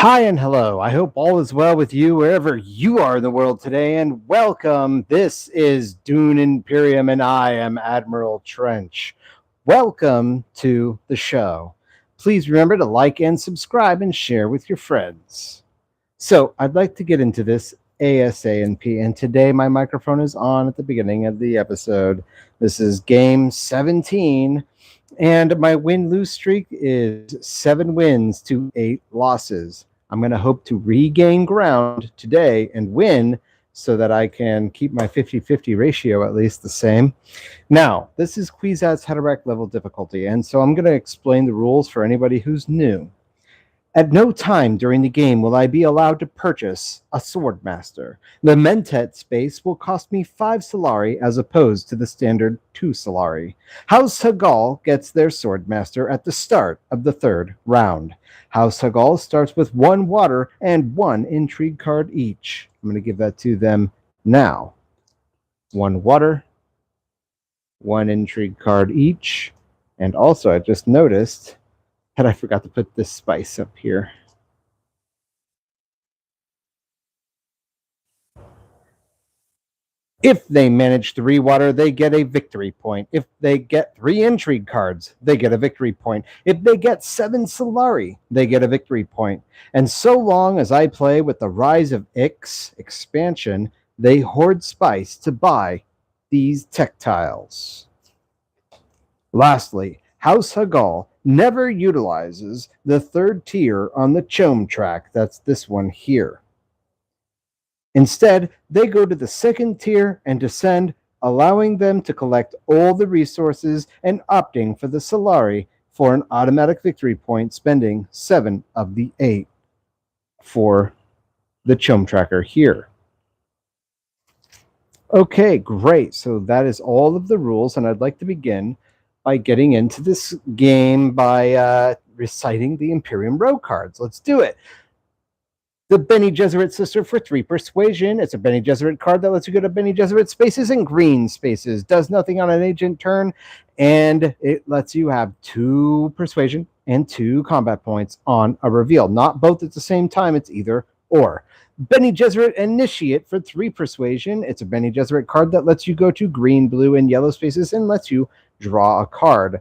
Hi and hello. I hope all is well with you wherever you are in the world today, and welcome. This is Dune Imperium, and I am Admiral Trench. Welcome to the show. Please remember to like and subscribe and share with your friends. So, I'd like to get into this ASANP, and today my microphone is on at the beginning of the episode. This is game 17, and my win lose streak is 7 wins to 8 losses. I'm going to hope to regain ground today and win so that I can keep my 50-50 ratio at least the same. Now, this is Kwisatz Haderach level difficulty, and so I'm going to explain the rules for anybody who's new. At no time during the game will I be allowed to purchase a Swordmaster. The Mentat space will cost me 5 Solari as opposed to the standard 2 Solari. House Hagal gets their Swordmaster at the start of the third round. House Hagal starts with 1 water and 1 intrigue card each. I'm going to give that to them now. 1 water, 1 intrigue card each. And also, I just noticed that I forgot to put this spice up here. If they manage 3 water, they get a victory point. If they get 3 intrigue cards, they get a victory point. If they get 7 Solari, they get a victory point. And so long as I play with the Rise of Ix expansion, they hoard spice to buy these tech tiles. Lastly, House Hagal never utilizes the third tier on the Chom track. That's this one here. Instead, they go to the second tier and descend, allowing them to collect all the resources and opting for the Solari for an automatic victory point, spending 7 of the 8 for the Chom tracker here. Okay, great. So that is all of the rules, and I'd like to begin by getting into this game by reciting the Imperium Row cards. Let's do it. The Bene Gesserit Sister for 3 Persuasion. It's a Bene Gesserit card that lets you go to Bene Gesserit spaces and green spaces. Does nothing on an agent turn, and it lets you have 2 Persuasion and 2 combat points on a reveal. Not both at the same time, it's either or. Bene Gesserit Initiate for 3 Persuasion. It's a Bene Gesserit card that lets you go to green, blue, and yellow spaces and lets you draw a card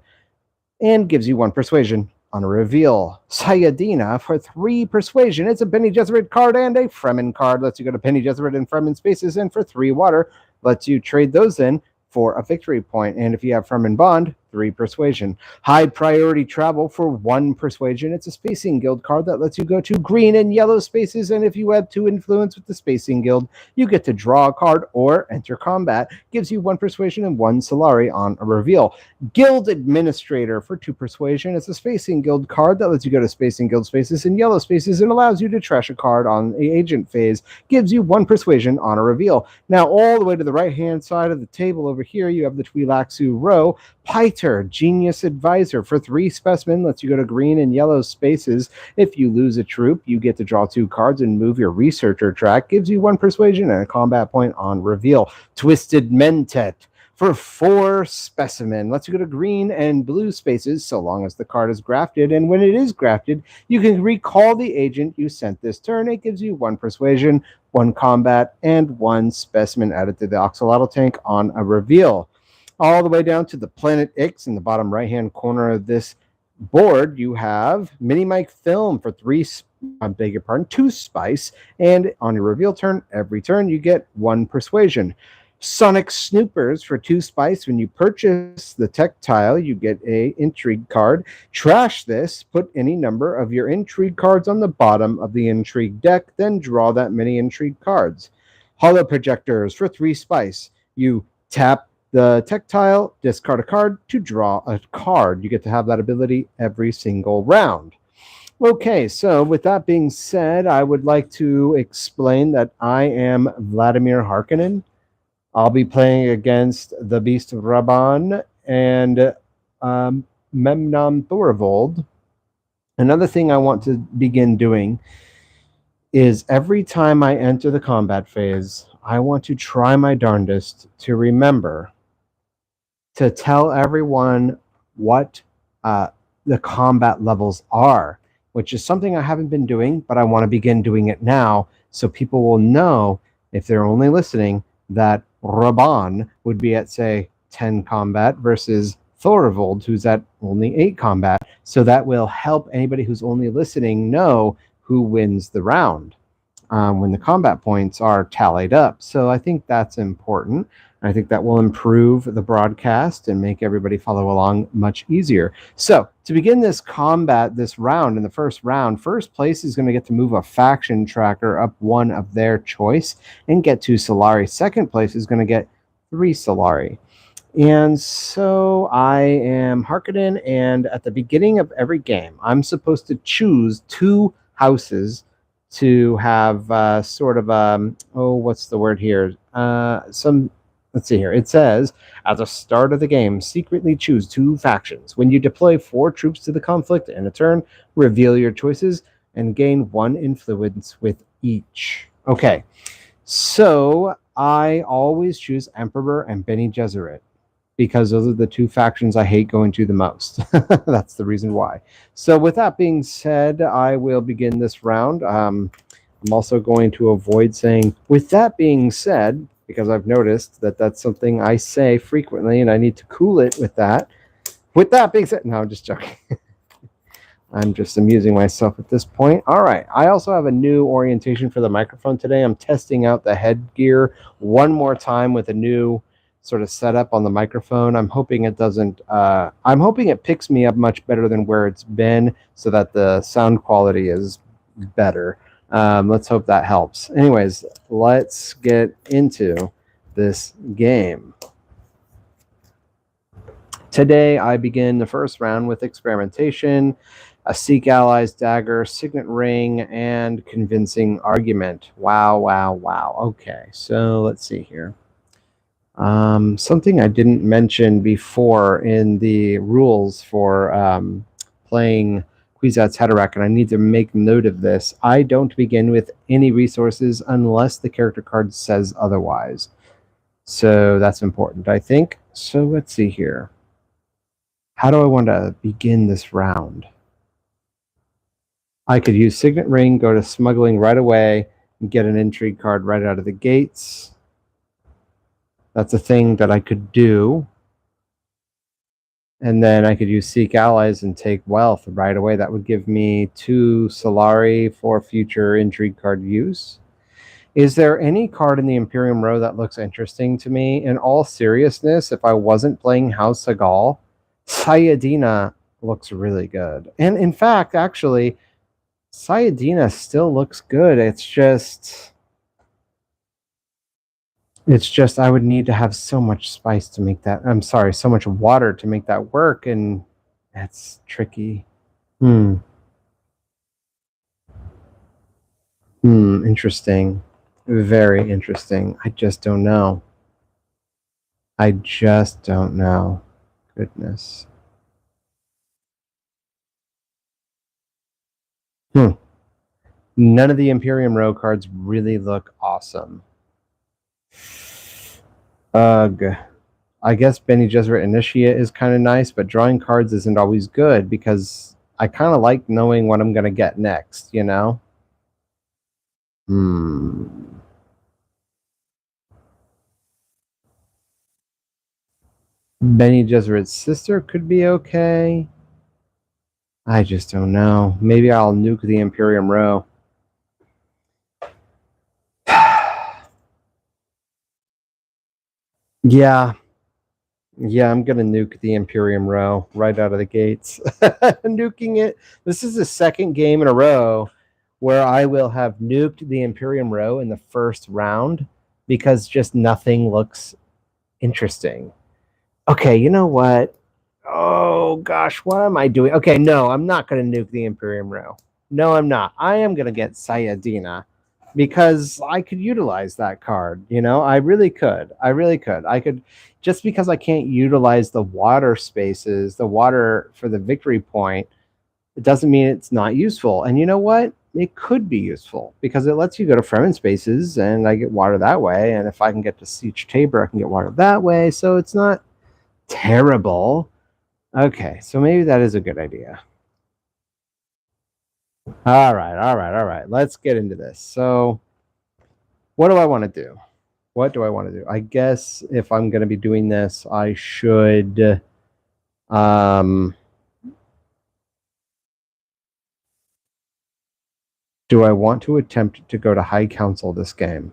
and gives you 1 Persuasion on a reveal. Sayadina for 3 Persuasion. It's a Bene Gesserit card and a Fremen card. Lets you go to Bene Gesserit and Fremen spaces, and for 3 water, lets you trade those in for a victory point. And if you have Fremen Bond, 3 Persuasion. High Priority Travel for 1 Persuasion. It's a Spacing Guild card that lets you go to green and yellow spaces, and if you add 2 influence with the Spacing Guild, you get to draw a card or enter combat. Gives you 1 Persuasion and 1 Solari on a reveal. Guild Administrator for 2 Persuasion. It's a Spacing Guild card that lets you go to Spacing Guild spaces and yellow spaces and allows you to trash a card on the agent phase. Gives you 1 Persuasion on a reveal. Now, all the way to the right-hand side of the table over here, you have the Twi'leksu Row. Piter, Genius Advisor for 3 Specimen, lets you go to green and yellow spaces. If you lose a troop, you get to draw 2 cards and move your Researcher track. Gives you 1 Persuasion and a combat point on reveal. Twisted Mentat for 4 Specimen, lets you go to green and blue spaces so long as the card is grafted. And when it is grafted, you can recall the agent you sent this turn. It gives you 1 Persuasion, 1 combat, and 1 Specimen added to the Axolotl tank on a reveal. All the way down to the Planet Ix in the bottom right-hand corner of this board, you have Mini Mike Film for 2 Spice, and on your reveal turn, every turn, you get 1 Persuasion. Sonic Snoopers for 2 Spice. When you purchase the tech tile, you get a Intrigue card. Trash this, put any number of your Intrigue cards on the bottom of the Intrigue deck, then draw that many Intrigue cards. Holo Projectors for 3 Spice. You tap the tech tile, discard a card to draw a card. You get to have that ability every single round. Okay, so with that being said, I would like to explain that I am Vladimir Harkonnen. I'll be playing against the Beast of Raban and Memnon Thorvald. Another thing I want to begin doing is every time I enter the combat phase, I want to try my darndest to remember to tell everyone what the combat levels are. which is something I haven't been doing, but I want to begin doing it now so people will know, if they're only listening, that Raban would be at, say, 10 combat versus Thorvald, who's at only 8 combat. So that will help anybody who's only listening know who wins the round when the combat points are tallied up. So I think that's important. I think that will improve the broadcast and make everybody follow along much easier. So to begin this combat, this round, in the first round, first place is going to get to move a faction tracker up 1 of their choice and get 2 Solari. Second place is going to get 3 Solari. And so I am Harkonnen, and at the beginning of every game, I'm supposed to choose 2 houses to have sort of what's the word here? Let's see here. It says, at the start of the game, secretly choose 2 factions. When you deploy 4 troops to the conflict in a turn, reveal your choices and gain 1 influence with each. Okay, so I always choose Emperor and Bene Gesserit, because those are the 2 factions I hate going to the most. That's the reason why. So with that being said, I will begin this round. I'm also going to avoid saying, with that being said, because I've noticed that that's something I say frequently, and I need to cool it with that. With that being said, no, I'm just joking. I'm just amusing myself at this point. All right. I also have a new orientation for the microphone today. I'm testing out the headgear one more time with a new sort of setup on the microphone. I'm hoping it doesn't, I'm hoping it picks me up much better than where it's been so that the sound quality is better. Let's hope that helps. Anyways, let's get into this game. Today, I begin the first round with experimentation, a Seek Allies dagger, signet ring, and convincing argument. Wow, wow, wow. Okay, so let's see here. Something I didn't mention before in the rules for playing Kwisatz Haderach, and I need to make note of this. I don't begin with any resources unless the character card says otherwise. So that's important, I think. So let's see here. How do I want to begin this round? I could use Signet Ring, go to Smuggling right away, and get an intrigue card right out of the gates. That's a thing that I could do. And then I could use Seek Allies and take Wealth right away. That would give me 2 Solari for future intrigue card use. Is there any card in the Imperium row that looks interesting to me? In all seriousness, if I wasn't playing House Segal, Sayadina looks really good. And in fact, actually, Sayadina still looks good. It's just I would need to have so much spice to make that. I'm sorry, so much water to make that work, and that's tricky. Interesting. Very interesting. I just don't know. Goodness. None of the Imperium row cards really look awesome. Ugh. I guess Bene Gesserit Initiate is kind of nice, but drawing cards isn't always good because I kind of like knowing what I'm going to get next, you know? Bene Gesserit's sister could be okay. I just don't know. Maybe I'll nuke the Imperium row. Yeah, I'm going to nuke the Imperium row right out of the gates. Nuking it. This is the second game in a row where I will have nuked the Imperium row in the first round because just nothing looks interesting. Okay, you know what? Oh, gosh, what am I doing? Okay, no, I'm not going to nuke the Imperium row. No, I'm not. I am going to get Sayadina because I could utilize that card. You know, I really could. I could, just because I can't utilize the water spaces, the water for the victory point, it doesn't mean it's not useful. And you know what? It could be useful because it lets you go to Fremen spaces and I get water that way. And if I can get to Siege Tabor, I can get water that way. So it's not terrible. Okay, so maybe that is a good idea. All right. Let's get into this. So, what do I want to do? What do I want to do? I guess if I'm going to be doing this, I should do I want to attempt to go to High Council this game?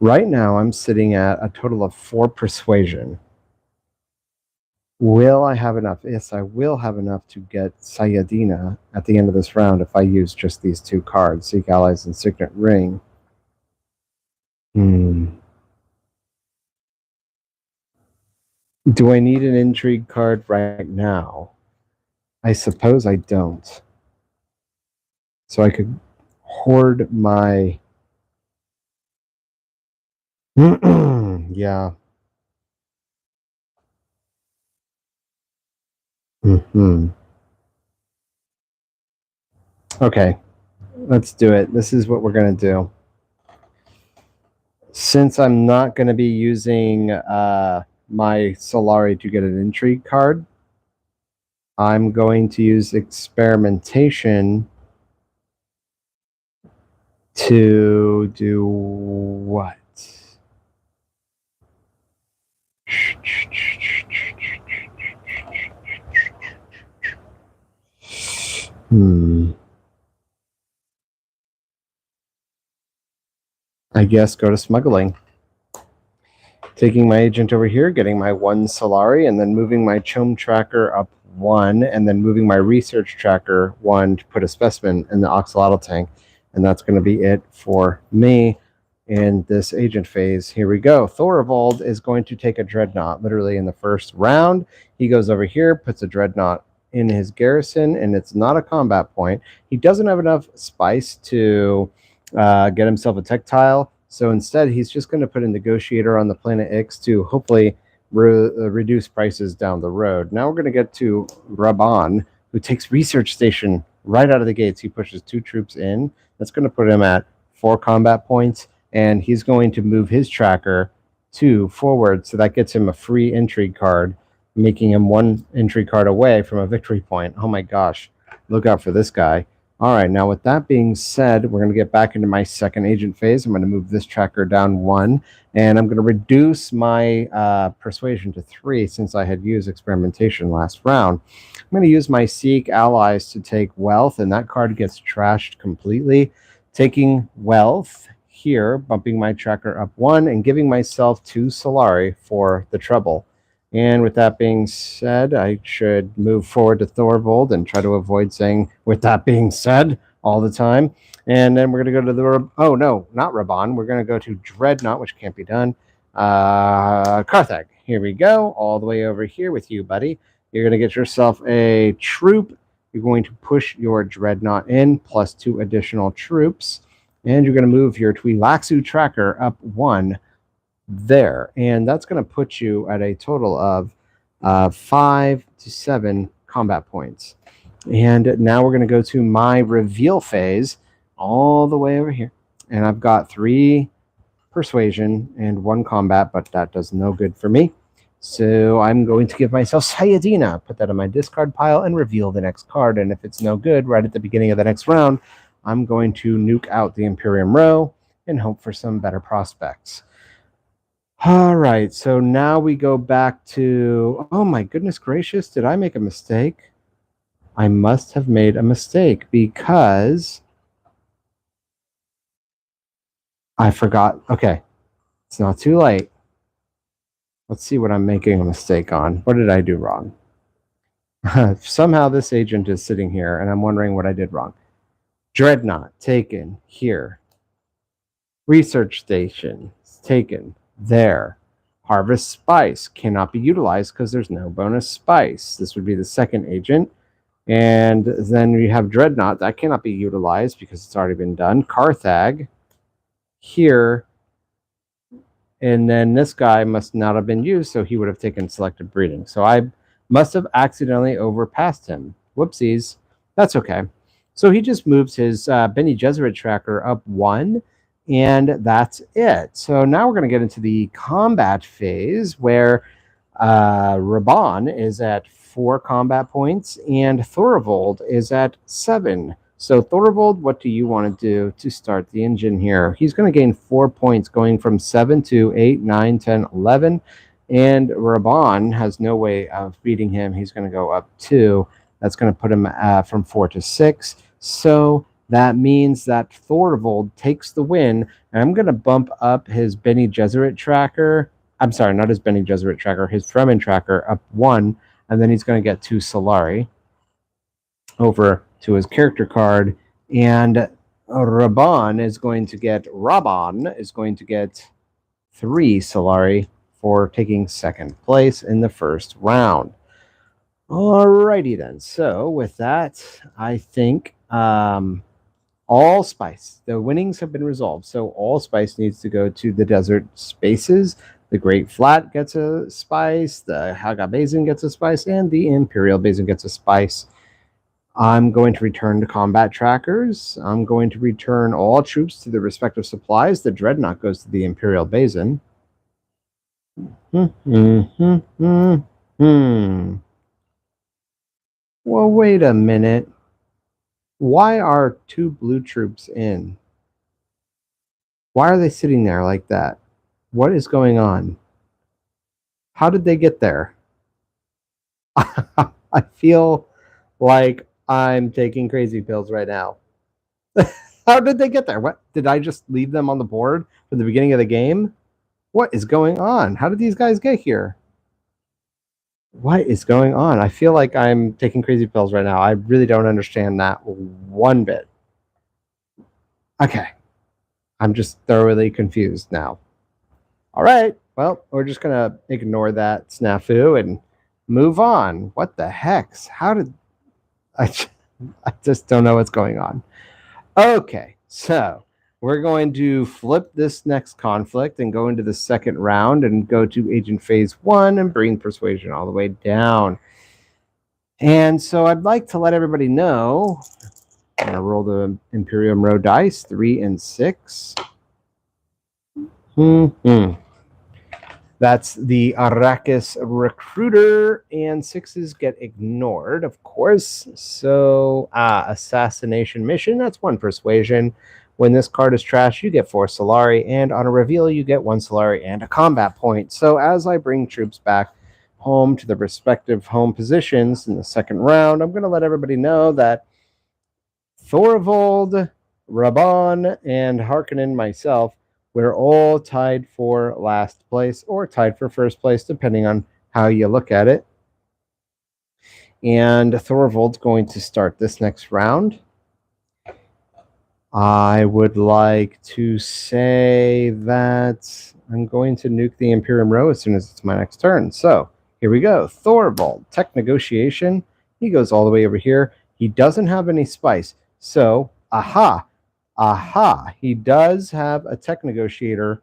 Right now, I'm sitting at a total of 4 persuasion. Will I have enough? Yes, I will have enough to get Sayadina at the end of this round if I use just these 2 cards, Seek Allies and Signet Ring. Do I need an intrigue card right now? I suppose I don't. So I could hoard my... yeah. Okay, let's do it. This is what we're going to do. Since I'm not going to be using my Solari to get an intrigue card, I'm going to use experimentation to do what? I guess go to smuggling. Taking my agent over here, getting my 1 Solari, and then moving my Chome tracker up 1, and then moving my research tracker 1 to put a specimen in the Oxalotl tank. And that's going to be it for me in this agent phase. Here we go. Thorvald is going to take a Dreadnought literally in the first round. He goes over here, puts a Dreadnought in his garrison, and it's not a combat point. He doesn't have enough spice to get himself a tech tile. So instead, he's just going to put a negotiator on the planet X to hopefully reduce prices down the road. Now we're going to get to Raban, who takes research station right out of the gates. He pushes 2 troops in. That's going to put him at 4 combat points, and he's going to move his tracker 2 forward. So that gets him a free intrigue card, making him 1 intrigue card away from a victory point. Oh my gosh, look out for this guy. All right, now with that being said, we're going to get back into my second agent phase. I'm going to move this tracker down 1, and I'm going to reduce my persuasion to 3 since I had used experimentation last round. I'm going to use my Seek Allies to take wealth, and that card gets trashed completely. Taking wealth here, bumping my tracker up 1, and giving myself 2 Solari for the trouble. And with that being said, I should move forward to Thorvald and try to avoid saying, with that being said, all the time. And then we're going to go to the, oh no, not Raban. We're going to go to Dreadnought, which can't be done. Carthag, here we go, all the way over here with you, buddy. You're going to get yourself a troop. You're going to push your Dreadnought in, plus 2 additional troops. And you're going to move your Twi'leksu tracker up 1 there, and that's going to put you at a total of 5 to 7 combat points. And now we're going to go to my reveal phase all the way over here, and I've got 3 persuasion and 1 combat, but that does no good for me. So I'm going to give myself Sayadina, put that in my discard pile, and reveal the next card. And if it's no good right at the beginning of the next round, I'm going to nuke out the Imperium Row and hope for some better prospects. All right, so now we go back to, oh my goodness gracious, did I make a mistake? I must have made a mistake because I forgot. Okay, it's not too late. Let's see what I'm making a mistake on. What did I do wrong? Somehow this agent is sitting here, and I'm wondering what I did wrong. Dreadnought, taken here. Research station, taken there. Harvest spice cannot be utilized because there's no bonus spice. This would be the second agent. And then we have Dreadnought. That cannot be utilized because it's already been done. Carthag here. And then this guy must not have been used, so he would have taken selective breeding. So I must have accidentally overpassed him. Whoopsies. That's okay. So he just moves his Bene Gesserit tracker up 1, and that's it. So now we're going to get into the combat phase where Raban is at 4 combat points, and Thorvald is at 7. So, Thorvald, what do you want to do to start the engine here? He's going to gain 4 points, going from 7 to 8, 9, 10, 11. And Raban has no way of beating him. He's going to go up 2. That's going to put him from 4 to 6. So, that means that Thorvald takes the win. And I'm going to bump up his Bene Gesserit tracker. I'm sorry, not his Bene Gesserit tracker, his Fremen tracker up 1, and then he's going to get 2 Solari over to his character card, and Raban is going to get 3 Solari for taking second place in the first round. Alrighty then. So with that, I think all spice. The winnings have been resolved. So all spice needs to go to the desert spaces. The Great Flat gets a spice, the Haga Basin gets a spice, and the Imperial Basin gets a spice. I'm going to return to combat trackers. I'm going to return all troops to their respective supplies. The Dreadnought goes to the Imperial Basin. Well, wait a minute. Why are 2 blue troops in? Why are they sitting there like that? What is going on? How did they get there? I feel like I'm taking crazy pills right now. How did they get there? What, did I just leave them on the board from the beginning of the game? What is going on? How did these guys get here? What is going on? I feel like I'm taking crazy pills right now. I really don't understand that one bit. Okay. I'm just thoroughly confused now. All right. Well, we're just going to ignore that snafu and move on. What the heck? How did I just don't know what's going on. Okay. So we're going to flip this next conflict and go into the second round and go to Agent Phase 1 and bring Persuasion all the way down. And so I'd like to let everybody know, I'm going to roll the Imperium Row dice, 3 and 6. That's the Arrakis Recruiter, and 6s get ignored, of course. So, Assassination Mission, that's 1 Persuasion. When this card is trashed, you get 4 Solari, and on a reveal, you get 1 Solari and a combat point. So as I bring troops back home to the respective home positions in the second round, I'm going to let everybody know that Thorvald, Raban, and Harkonnen, myself, we're all tied for last place or tied for first place, depending on how you look at it. And Thorvald's going to start this next round. I would like to say that I'm going to nuke the Imperium Row as soon as it's my next turn. So here we go. Thorvald, Tech Negotiation. He goes all the way over here. He doesn't have any spice. So, aha, he does have a Tech Negotiator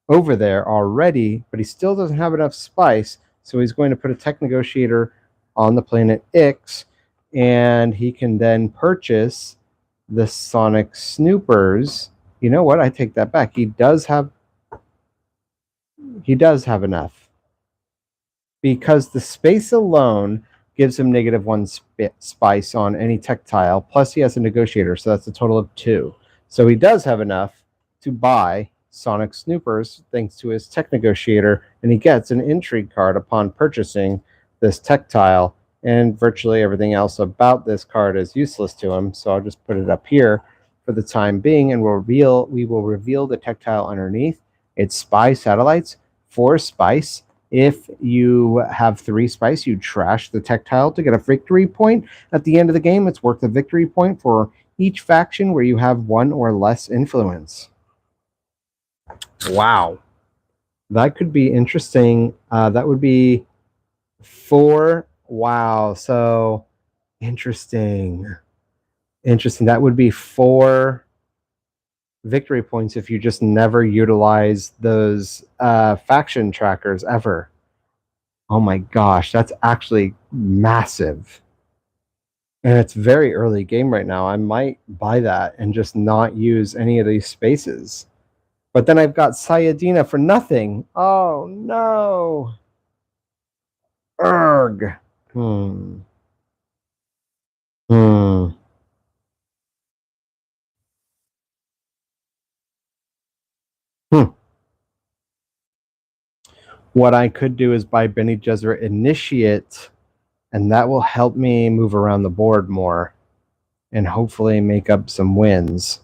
over there already, but he still doesn't have enough spice. So he's going to put a Tech Negotiator on the planet Ix, and he can then purchase the Sonic Snoopers. You know what? I take that back. He does have enough, because the space alone gives him -1 spice on any tech tile, plus he has a negotiator, so that's a total of 2. So he does have enough to buy Sonic Snoopers thanks to his tech negotiator, and he gets an intrigue card upon purchasing this tech tile, and virtually everything else about this card is useless to him, so I'll just put it up here for the time being, and we will reveal the tech tile underneath. It's Spy Satellites, 4 spice. If you have 3 spice, you trash the tech tile to get a victory point. At the end of the game, it's worth a victory point for each faction where you have 1 or less influence. Wow. That could be interesting. That would be 4. Wow. So interesting. That would be 4 victory points if you just never utilize those faction trackers ever. Oh my gosh, that's actually massive. And it's very early game right now. I might buy that and just not use any of these spaces. But then I've got Sayadina for nothing. Oh no. Erg. Hmm. Hmm. Hmm. What I could do is buy Bene Gesserit Initiate, and that will help me move around the board more and hopefully make up some wins.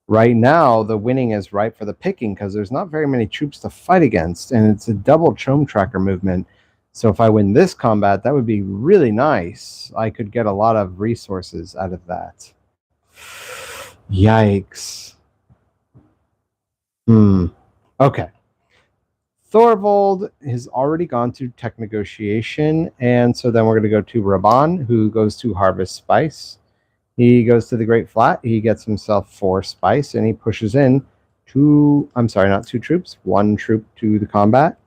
Right now, the winning is ripe for the picking because there's not very many troops to fight against, and it's a double Chome Tracker movement. So if I win this combat, that would be really nice. I could get a lot of resources out of that. Yikes. Okay. Thorvald has already gone to tech negotiation, and so then we're going to go to Raban, who goes to harvest spice. He goes to the Great Flat. He gets himself 4 spice, and he pushes in not 2 troops, 1 troop to the combat.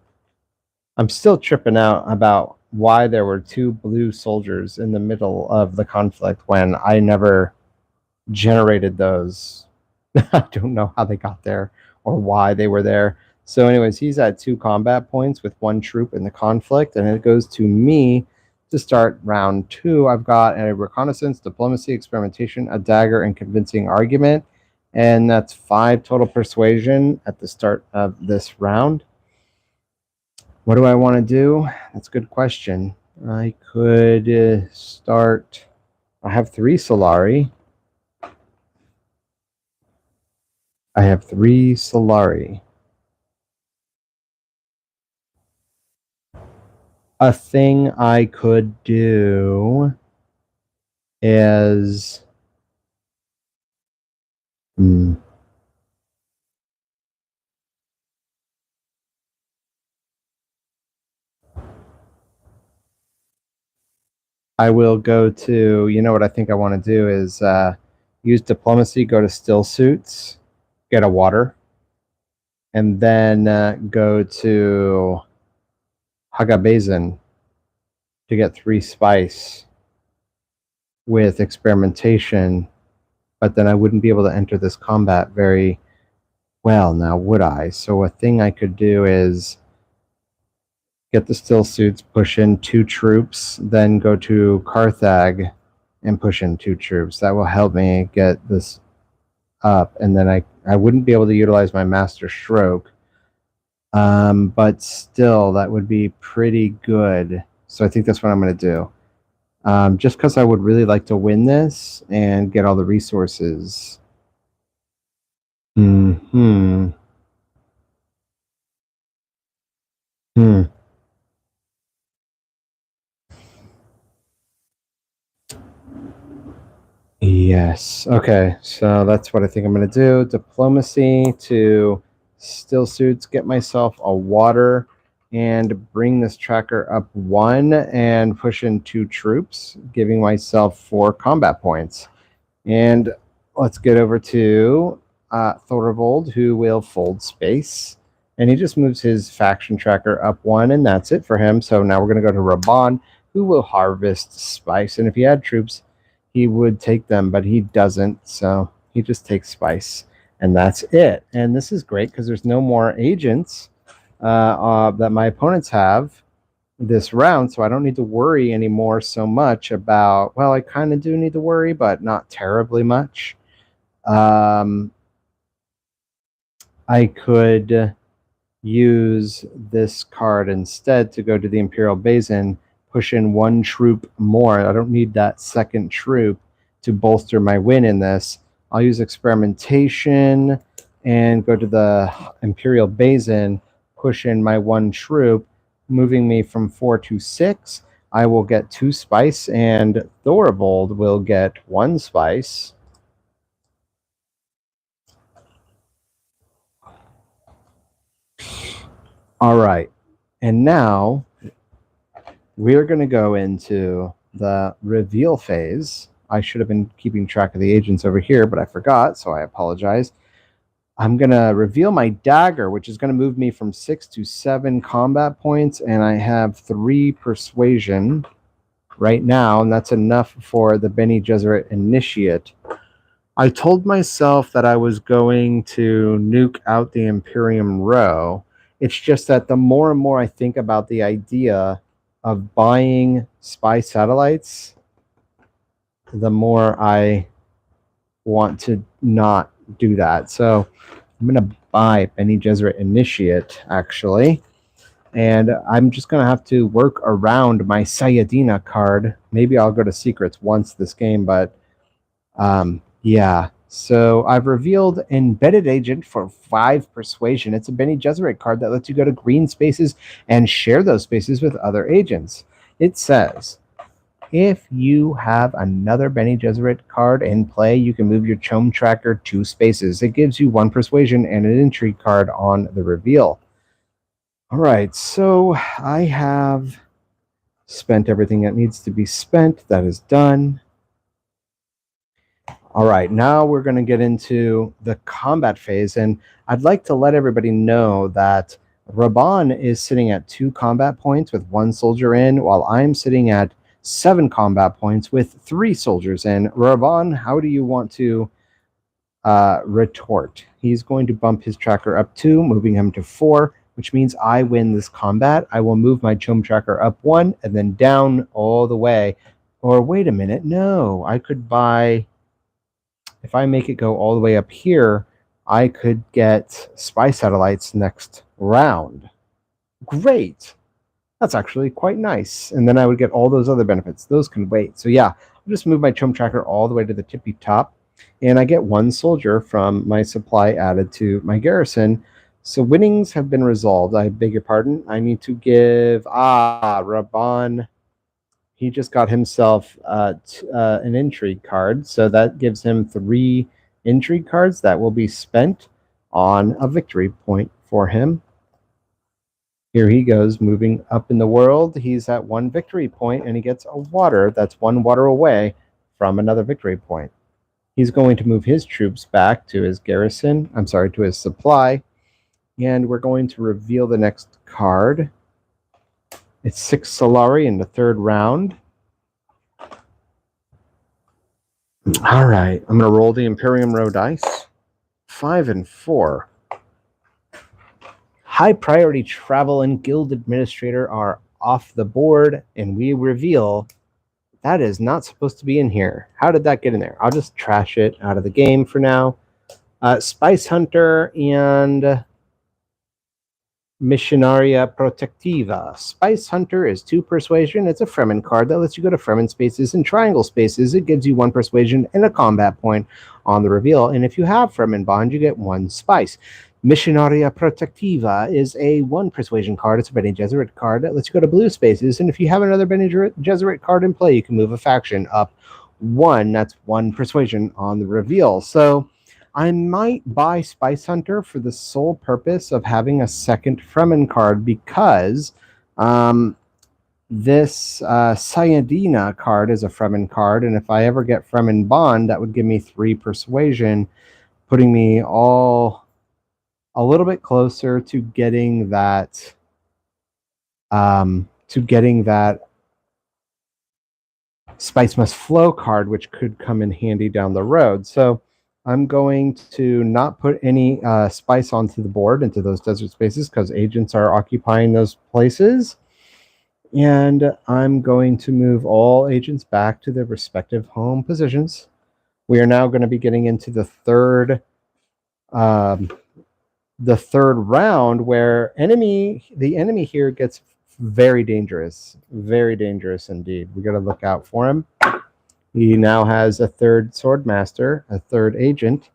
I'm still tripping out about why there were 2 blue soldiers in the middle of the conflict when I never generated those. I don't know how they got there or why they were there. So, anyways, he's at 2 combat points with 1 troop in the conflict, and it goes to me to start round 2. I've got a reconnaissance, diplomacy, experimentation, a dagger, and convincing argument, and that's 5 total persuasion at the start of this round. What do I want to do? That's a good question. I could start. I have 3 Solari. A thing I could do is I will go to, what I think I want to do is use diplomacy, go to still suits, get a water, and then go to Haga Basin to get 3 spice with experimentation, but then I wouldn't be able to enter this combat very well now, would I? So a thing I could do is get the still suits, push in 2 troops, then go to Carthag and push in 2 troops. That will help me get this up, and then I wouldn't be able to utilize my Master Stroke. But still, that would be pretty good. So I think that's what I'm going to do. Just because I would really like to win this and get all the resources. Hmm. Yes. Okay. So that's what I think I'm going to do. Diplomacy to still suits, get myself a water, and bring this tracker up 1 and push in 2 troops, giving myself 4 combat points. And let's get over to Thorvald, who will fold space. And he just moves his faction tracker up 1, and that's it for him. So now we're going to go to Raban, who will harvest spice. And if he had troops, he would take them, but he doesn't. So he just takes spice, and that's it. And this is great because there's no more agents that my opponents have this round, so I don't need to worry anymore so much about, well, I kind of do need to worry, but not terribly much. I could use this card instead to go to the Imperial Basin, push in 1 troop more. I don't need that 2nd troop to bolster my win in this. I'll use experimentation and go to the Imperial Basin, push in my 1 troop, moving me from 4 to 6. I will get 2 spice, and Thorvald will get 1 spice. All right. And now we're going to go into the reveal phase. I should have been keeping track of the agents over here, but I forgot, so I apologize. I'm going to reveal my dagger, which is going to move me from 6 to 7 combat points, and I have 3 persuasion right now, and that's enough for the Bene Gesserit Initiate. I told myself that I was going to nuke out the Imperium Row. It's just that the more and more I think about the idea of buying spy satellites, the more I want to not do that. So I'm going to buy Bene Gesserit Initiate, actually. And I'm just going to have to work around my Sayadina card. Maybe I'll go to Secrets once this game, but yeah. So I've revealed Embedded Agent for 5 Persuasion. It's a Bene Gesserit card that lets you go to green spaces and share those spaces with other agents. It says, if you have another Bene Gesserit card in play, you can move your Chome Tracker 2 spaces. It gives you 1 Persuasion and an Intrigue card on the reveal. All right, so I have spent everything that needs to be spent. That is done. All right, now we're going to get into the combat phase, and I'd like to let everybody know that Raban is sitting at 2 combat points with 1 soldier in, while I'm sitting at 7 combat points with 3 soldiers in. Raban, how do you want to retort? He's going to bump his tracker up 2, moving him to 4, which means I win this combat. I will move my Chome Tracker up 1 and then down all the way. Or wait a minute, no, I could buy... If I make it go all the way up here, I could get spy satellites next round. Great. That's actually quite nice. And then I would get all those other benefits. Those can wait. So yeah, I'll just move my Chome Tracker all the way to the tippy top. And I get 1 soldier from my supply added to my garrison. So winnings have been resolved. I beg your pardon. I need to give... Raban... He just got himself an Intrigue card, so that gives him 3 Intrigue cards that will be spent on a victory point for him. Here he goes, moving up in the world. He's at 1 victory point, and he gets a water that's 1 water away from another victory point. He's going to move his troops back to his garrison, to his supply, and we're going to reveal the next card. It's 6 Solari in the 3rd round. All right, I'm going to roll the Imperium Row dice. 5 and 4. High Priority Travel and Guild Administrator are off the board, and we reveal that is not supposed to be in here. How did that get in there? I'll just trash it out of the game for now. Spice Hunter and Missionaria Protectiva. Spice Hunter is 2 Persuasion. It's a Fremen card that lets you go to Fremen spaces and triangle spaces. It gives you 1 Persuasion and a combat point on the reveal. And if you have Fremen Bond, you get 1 Spice. Missionaria Protectiva is a 1 Persuasion card. It's a Bene Gesserit card that lets you go to blue spaces. And if you have another Bene Gesserit card in play, you can move a faction up 1. That's 1 Persuasion on the reveal. So I might buy Spice Hunter for the sole purpose of having a second Fremen card, because this Sayadina card is a Fremen card, and if I ever get Fremen Bond, that would give me 3 Persuasion, putting me all a little bit closer to getting that Spice Must Flow card, which could come in handy down the road. So I'm going to not put any spice onto the board into those desert spaces because agents are occupying those places. And I'm going to move all agents back to their respective home positions. We are now going to be getting into the third round, where the enemy here gets very dangerous indeed. We got to look out for him. He now has a 3rd Swordmaster, a 3rd agent,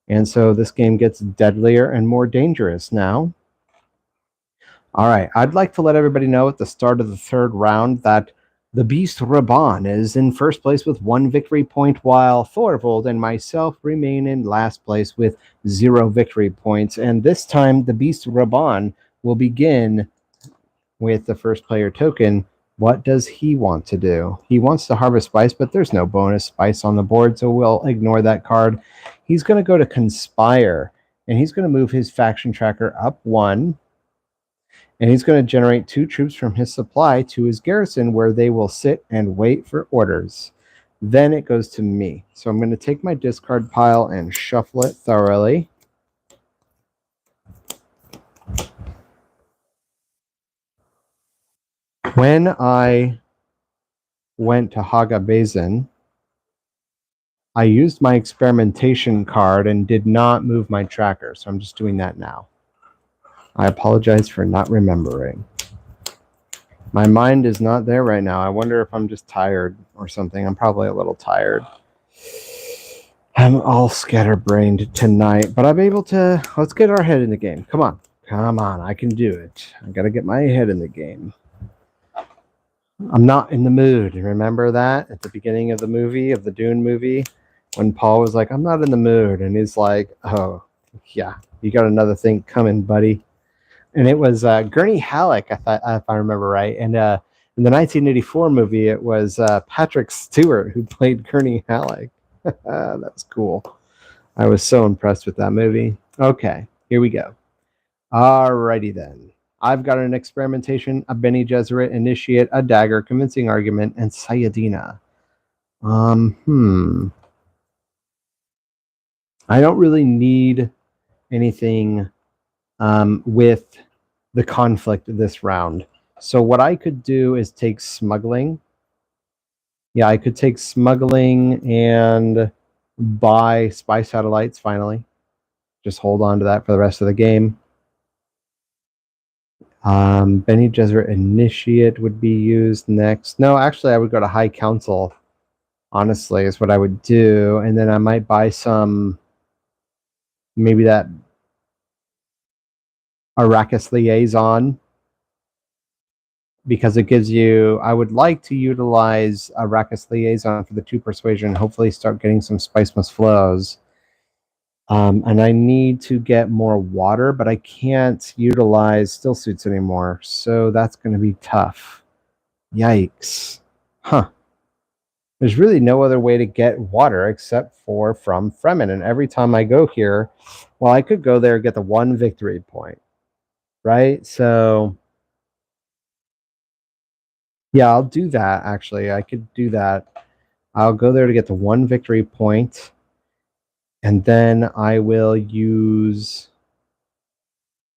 and so this game gets deadlier and more dangerous now. All right, I'd like to let everybody know at the start of the 3rd round that the Beast Raban is in first place with 1 victory point, while Thorvald and myself remain in last place with 0 victory points. And this time, the Beast Raban will begin with the first player token. What does he want to do? He wants to harvest spice, but there's no bonus spice on the board, so we'll ignore that card. He's going to go to Conspire, and he's going to move his faction tracker up 1, and he's going to generate 2 troops from his supply to his garrison, where they will sit and wait for orders. Then it goes to me. So I'm going to take my discard pile and shuffle it thoroughly. When I went to Haga Basin, I used my experimentation card and did not move my tracker, so I'm just doing that now. I apologize for not remembering. My mind is not there right now. I wonder if I'm just tired or something. I'm probably a little tired. I'm all scatterbrained tonight, but I'm able to... Let's get our head in the game. Come on. Come on, I can do it. I gotta get my head in the game. I'm not in the mood. Remember that at the beginning of the movie, of the Dune movie, when Paul was like, I'm not in the mood. And he's like, oh, yeah, you got another thing coming, buddy. And it was Gurney Halleck, if I remember right. And in the 1984 movie, it was Patrick Stewart who played Gurney Halleck. That was cool. I was so impressed with that movie. Okay, here we go. Alrighty then. I've got an experimentation, a Bene Gesserit, initiate, a dagger, convincing argument, and Sayadina. I don't really need anything with the conflict this round. So what I could do is take smuggling. Yeah, I could take smuggling and buy spy satellites finally. Just hold on to that for the rest of the game. Bene Gesserit Initiate would be used next. No, actually, I would go to High Council, honestly, is what I would do. And then I might buy some, maybe that Arrakis Liaison, because it gives you... I would like to utilize Arrakis Liaison for the 2 persuasion, hopefully start getting some Spice Must Flows. And I need to get more water, but I can't utilize still suits anymore. So that's going to be tough. Yikes. Huh. There's really no other way to get water except for from Fremen. And every time I go here, well, I could go there and get the 1 victory point. Right? So, yeah, I'll do that, actually. I could do that. I'll go there to get the 1 victory point. And then I will use...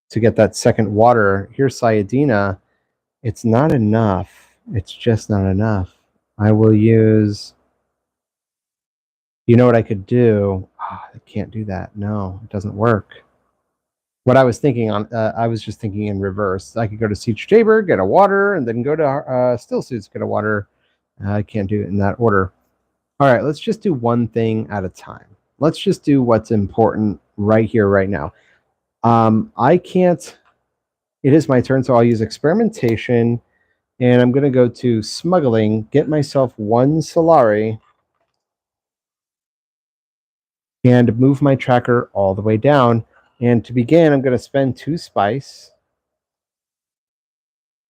to get that second water. Here's Sayadina. It's not enough. It's just not enough. I will use... You know what I could do? Oh, I can't do that. No, it doesn't work. What I was thinking on... I was just thinking in reverse. I could go to Siege Chamber, get a water, and then go to Still Suits, get a water. I can't do it in that order. All right, let's just do one thing at a time. Let's just do what's important right here, right now. I can't... It is my turn, so I'll use experimentation, and I'm going to go to smuggling, get myself 1 Solari, and move my tracker all the way down. And to begin, I'm going to spend 2 spice.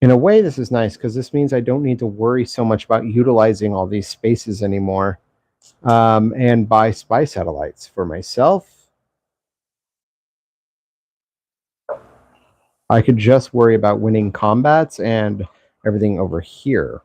In a way, this is nice, because this means I don't need to worry so much about utilizing all these spaces anymore. And buy spy satellites for myself. I could just worry about winning combats and everything over here.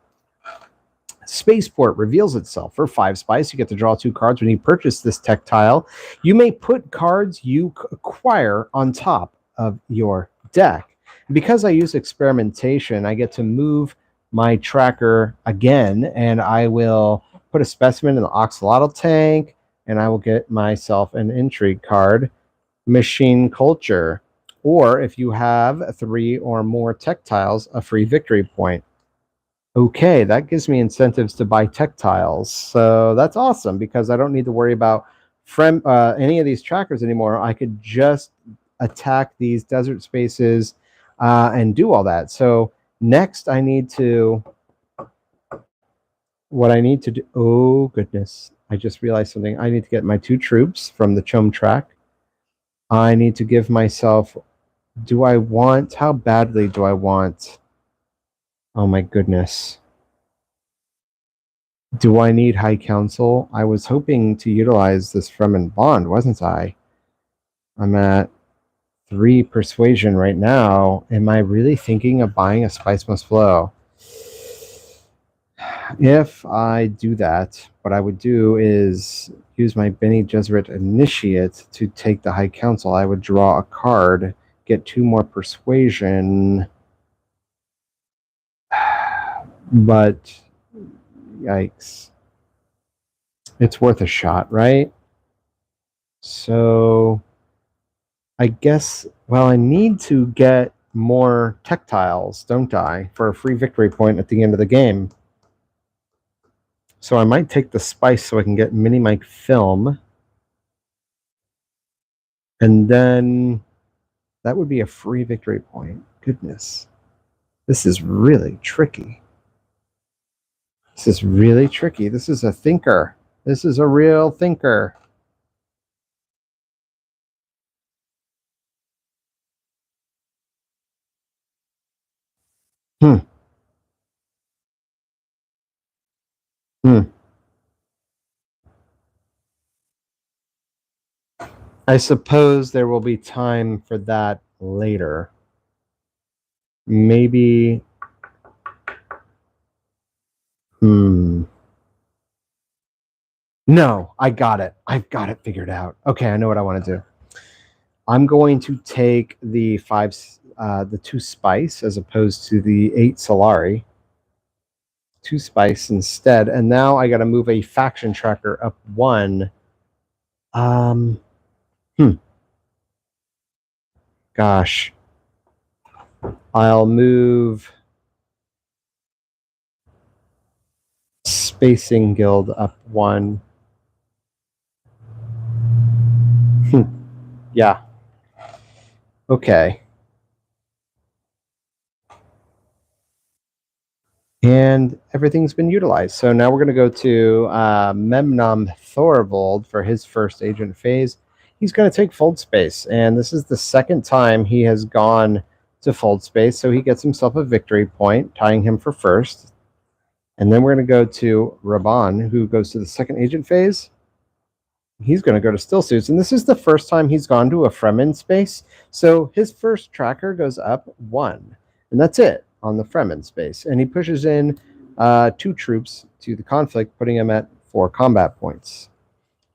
Spaceport reveals itself. For 5 spice, you get to draw 2 cards when you purchase this tech tile. You may put cards you acquire on top of your deck. Because I use experimentation, I get to move my tracker again, and I will put a specimen in the Oxalotl tank, and I will get myself an intrigue card, Machine Culture. Or if you have 3 or more tech tiles, a free victory point. Okay, that gives me incentives to buy tech tiles. So that's awesome, because I don't need to worry about any of these trackers anymore. I could just attack these desert spaces and do all that. So next I need to... What I need to do... Oh, goodness. I just realized something. I need to get my 2 troops from the Chum track. I need to give myself... Do I want... How badly do I want... Oh my goodness. Do I need High Council? I was hoping to utilize this Fremen Bond, wasn't I? I'm at 3 persuasion right now. Am I really thinking of buying a Spice Must Flow? If I do that, what I would do is use my Bene Gesserit Initiate to take the High Council. I would draw a card, get 2 more persuasion. But yikes. It's worth a shot, right? So I guess, well, I need to get more tech tiles, don't I, for a free victory point at the end of the game. So I might take the spice so I can get Mini Mike film. And then that would be a free victory point. Goodness. This is really tricky. This is really tricky. This is a thinker. This is a real thinker. Hmm. I suppose there will be time for that later. Maybe. No, I got it. I've got it figured out. Okay, I know what I want to do. I'm going to take the 2 spice as opposed to the 8 Solari. 2 spice instead, and now I got to move a faction tracker up 1. Gosh. I'll move Spacing Guild up 1. Yeah. Okay. And everything's been utilized. So now we're going to go to Memnom Thorvald for his first agent phase. He's going to take Fold Space, and this is the second time he has gone to Fold Space, so he gets himself a victory point, tying him for first. And then we're going to go to Raban, who goes to the second agent phase. He's going to go to Still Suits, and this is the first time he's gone to a Fremen space, so his first tracker goes up 1, and that's it on the Fremen space. And he pushes in 2 troops to the conflict, putting him at 4 combat points.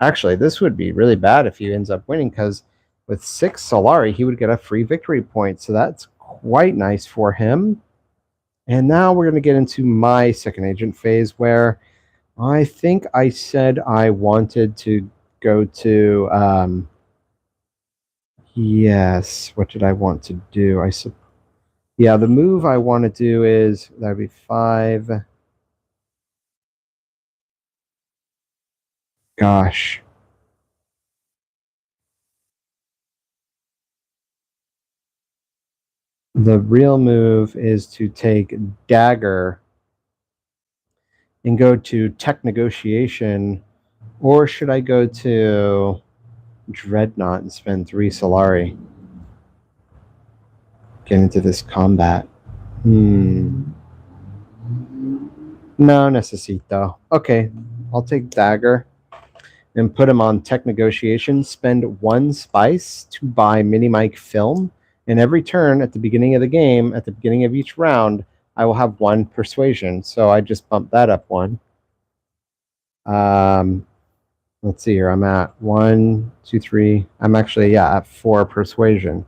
Actually, this would be really bad if he ends up winning, because with 6 Solari, he would get a free victory point, so that's quite nice for him. And now we're going to get into my second agent phase, where I think I said I wanted to go to yes, what did I want to do? Yeah, the move I want to do is that'd be 5. Gosh. The real move is to take Dagger and go to Tech Negotiation, or should I go to Dreadnought and spend 3 Solari? Get into this combat. No necesito. Okay, I'll take Dagger and put him on Tech Negotiation. Spend 1 spice to buy Mini Mike film. And every turn at the beginning of the game, at the beginning of each round, I will have 1 persuasion. So I just bumped that up 1. Let's see here. I'm at 1, 2, 3. I'm actually, at 4 persuasion.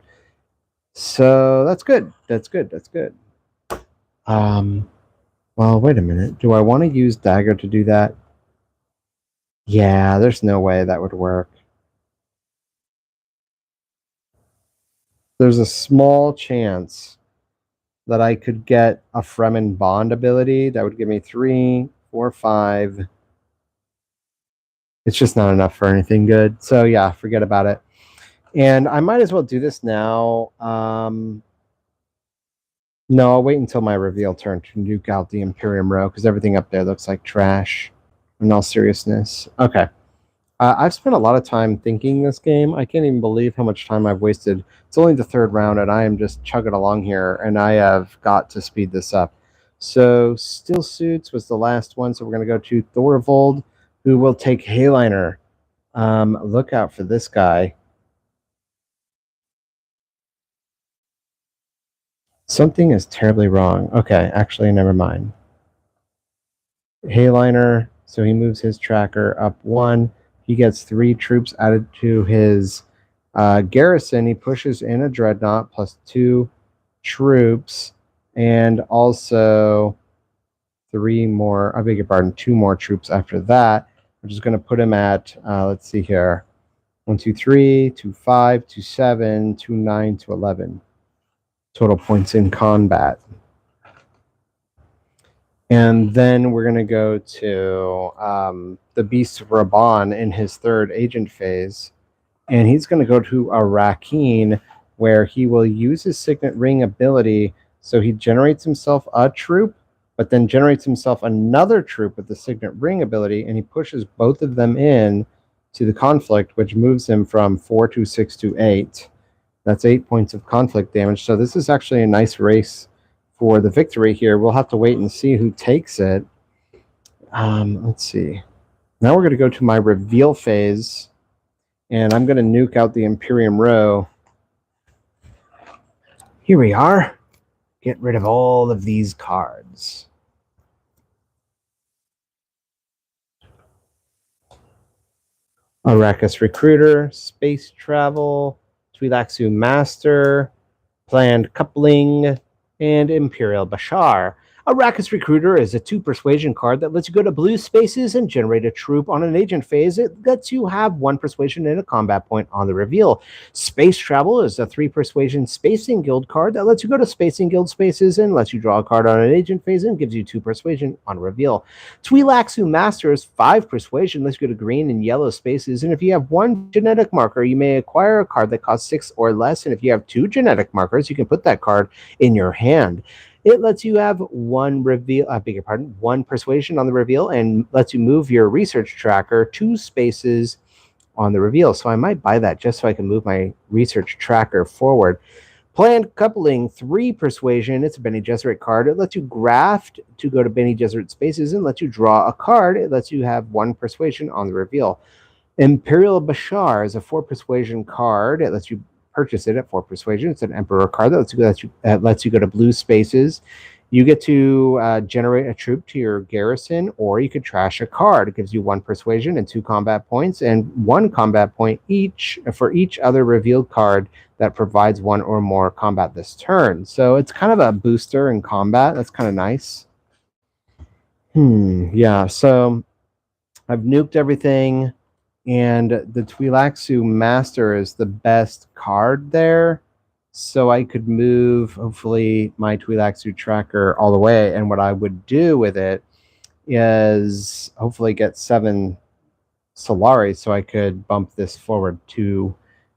So that's good. That's good. That's good. Well, wait a minute. Do I want to use Dagger to do that? Yeah, there's no way that would work. There's a small chance that I could get a Fremen Bond ability that would give me 3, 4, 5. It's just not enough for anything good. So yeah, forget about it. And I might as well do this now. No, I'll wait until my reveal turn to nuke out the Imperium Row, because everything up there looks like trash. In all seriousness. Okay. I've spent a lot of time thinking this game. I can't even believe how much time I've wasted. It's only the 3rd round, and I am just chugging along here, and I have got to speed this up. So Still Suits was the last one, so we're going to go to Thorvald, who will take Hayliner. Look out for this guy. Something is terribly wrong. Okay, actually, never mind. Hayliner, so he moves his tracker up 1. He gets 3 troops added to his garrison. He pushes in a Dreadnought plus 2 troops, and also 2 more troops after that. I'm just going to put him at, let's see here, 1, 2, 3, 2, 5, 2, 7, 2, 9, 2, 11. Total points in combat. And then we're going to go to the Beast of Raban in his third agent phase. And he's going to go to Arrakeen, where he will use his Signet Ring ability. So he generates himself a troop, but then generates himself another troop with the Signet Ring ability, and he pushes both of them in to the conflict, which moves him from 4 to 6 to 8. That's 8 points of conflict damage. So this is actually a nice race for the victory here. We'll have to wait and see who takes it. Let's see. Now we're going to go to my reveal phase, and I'm going to nuke out the Imperium row. Here we are. Get rid of all of these cards. Arrakis Recruiter, Space Travel, Twi'leksu Master, Planned Coupling, and Imperial Bashar. Arrakis Recruiter is a 2 persuasion card that lets you go to blue spaces and generate a troop on an agent phase. It lets you have 1 persuasion and a combat point on the reveal. Space Travel is a 3 persuasion Spacing Guild card that lets you go to Spacing Guild spaces and lets you draw a card on an agent phase and gives you 2 persuasion on reveal. Twi'leksu Master is 5 persuasion, lets you go to green and yellow spaces, and if you have 1 genetic marker, you may acquire a card that costs 6 or less, and if you have 2 genetic markers, you can put that card in your hand. It lets you have 1 persuasion on the reveal and lets you move your research tracker 2 spaces on the reveal. So I might buy that just so I can move my research tracker forward. Planned Coupling, 3 persuasion. It's a Bene Gesserit card. It lets you graft to go to Bene Gesserit spaces and lets you draw a card. It lets you have 1 persuasion on the reveal. Imperial Bashar is a 4 persuasion card. It lets you purchase it at 4 persuasion. It's an Emperor card that lets you go to blue spaces. You get to generate a troop to your garrison, or you could trash a card. It gives you 1 persuasion and 2 combat points, and 1 combat point each for each other revealed card that provides 1 or more combat this turn. So it's kind of a booster in combat. That's kind of nice. Yeah, so I've nuked everything. And the Twi'leksu Master is the best card there. So I could move, hopefully, my Twi'leksu tracker all the way. And what I would do with it is hopefully get 7 Solari so I could bump this forward 2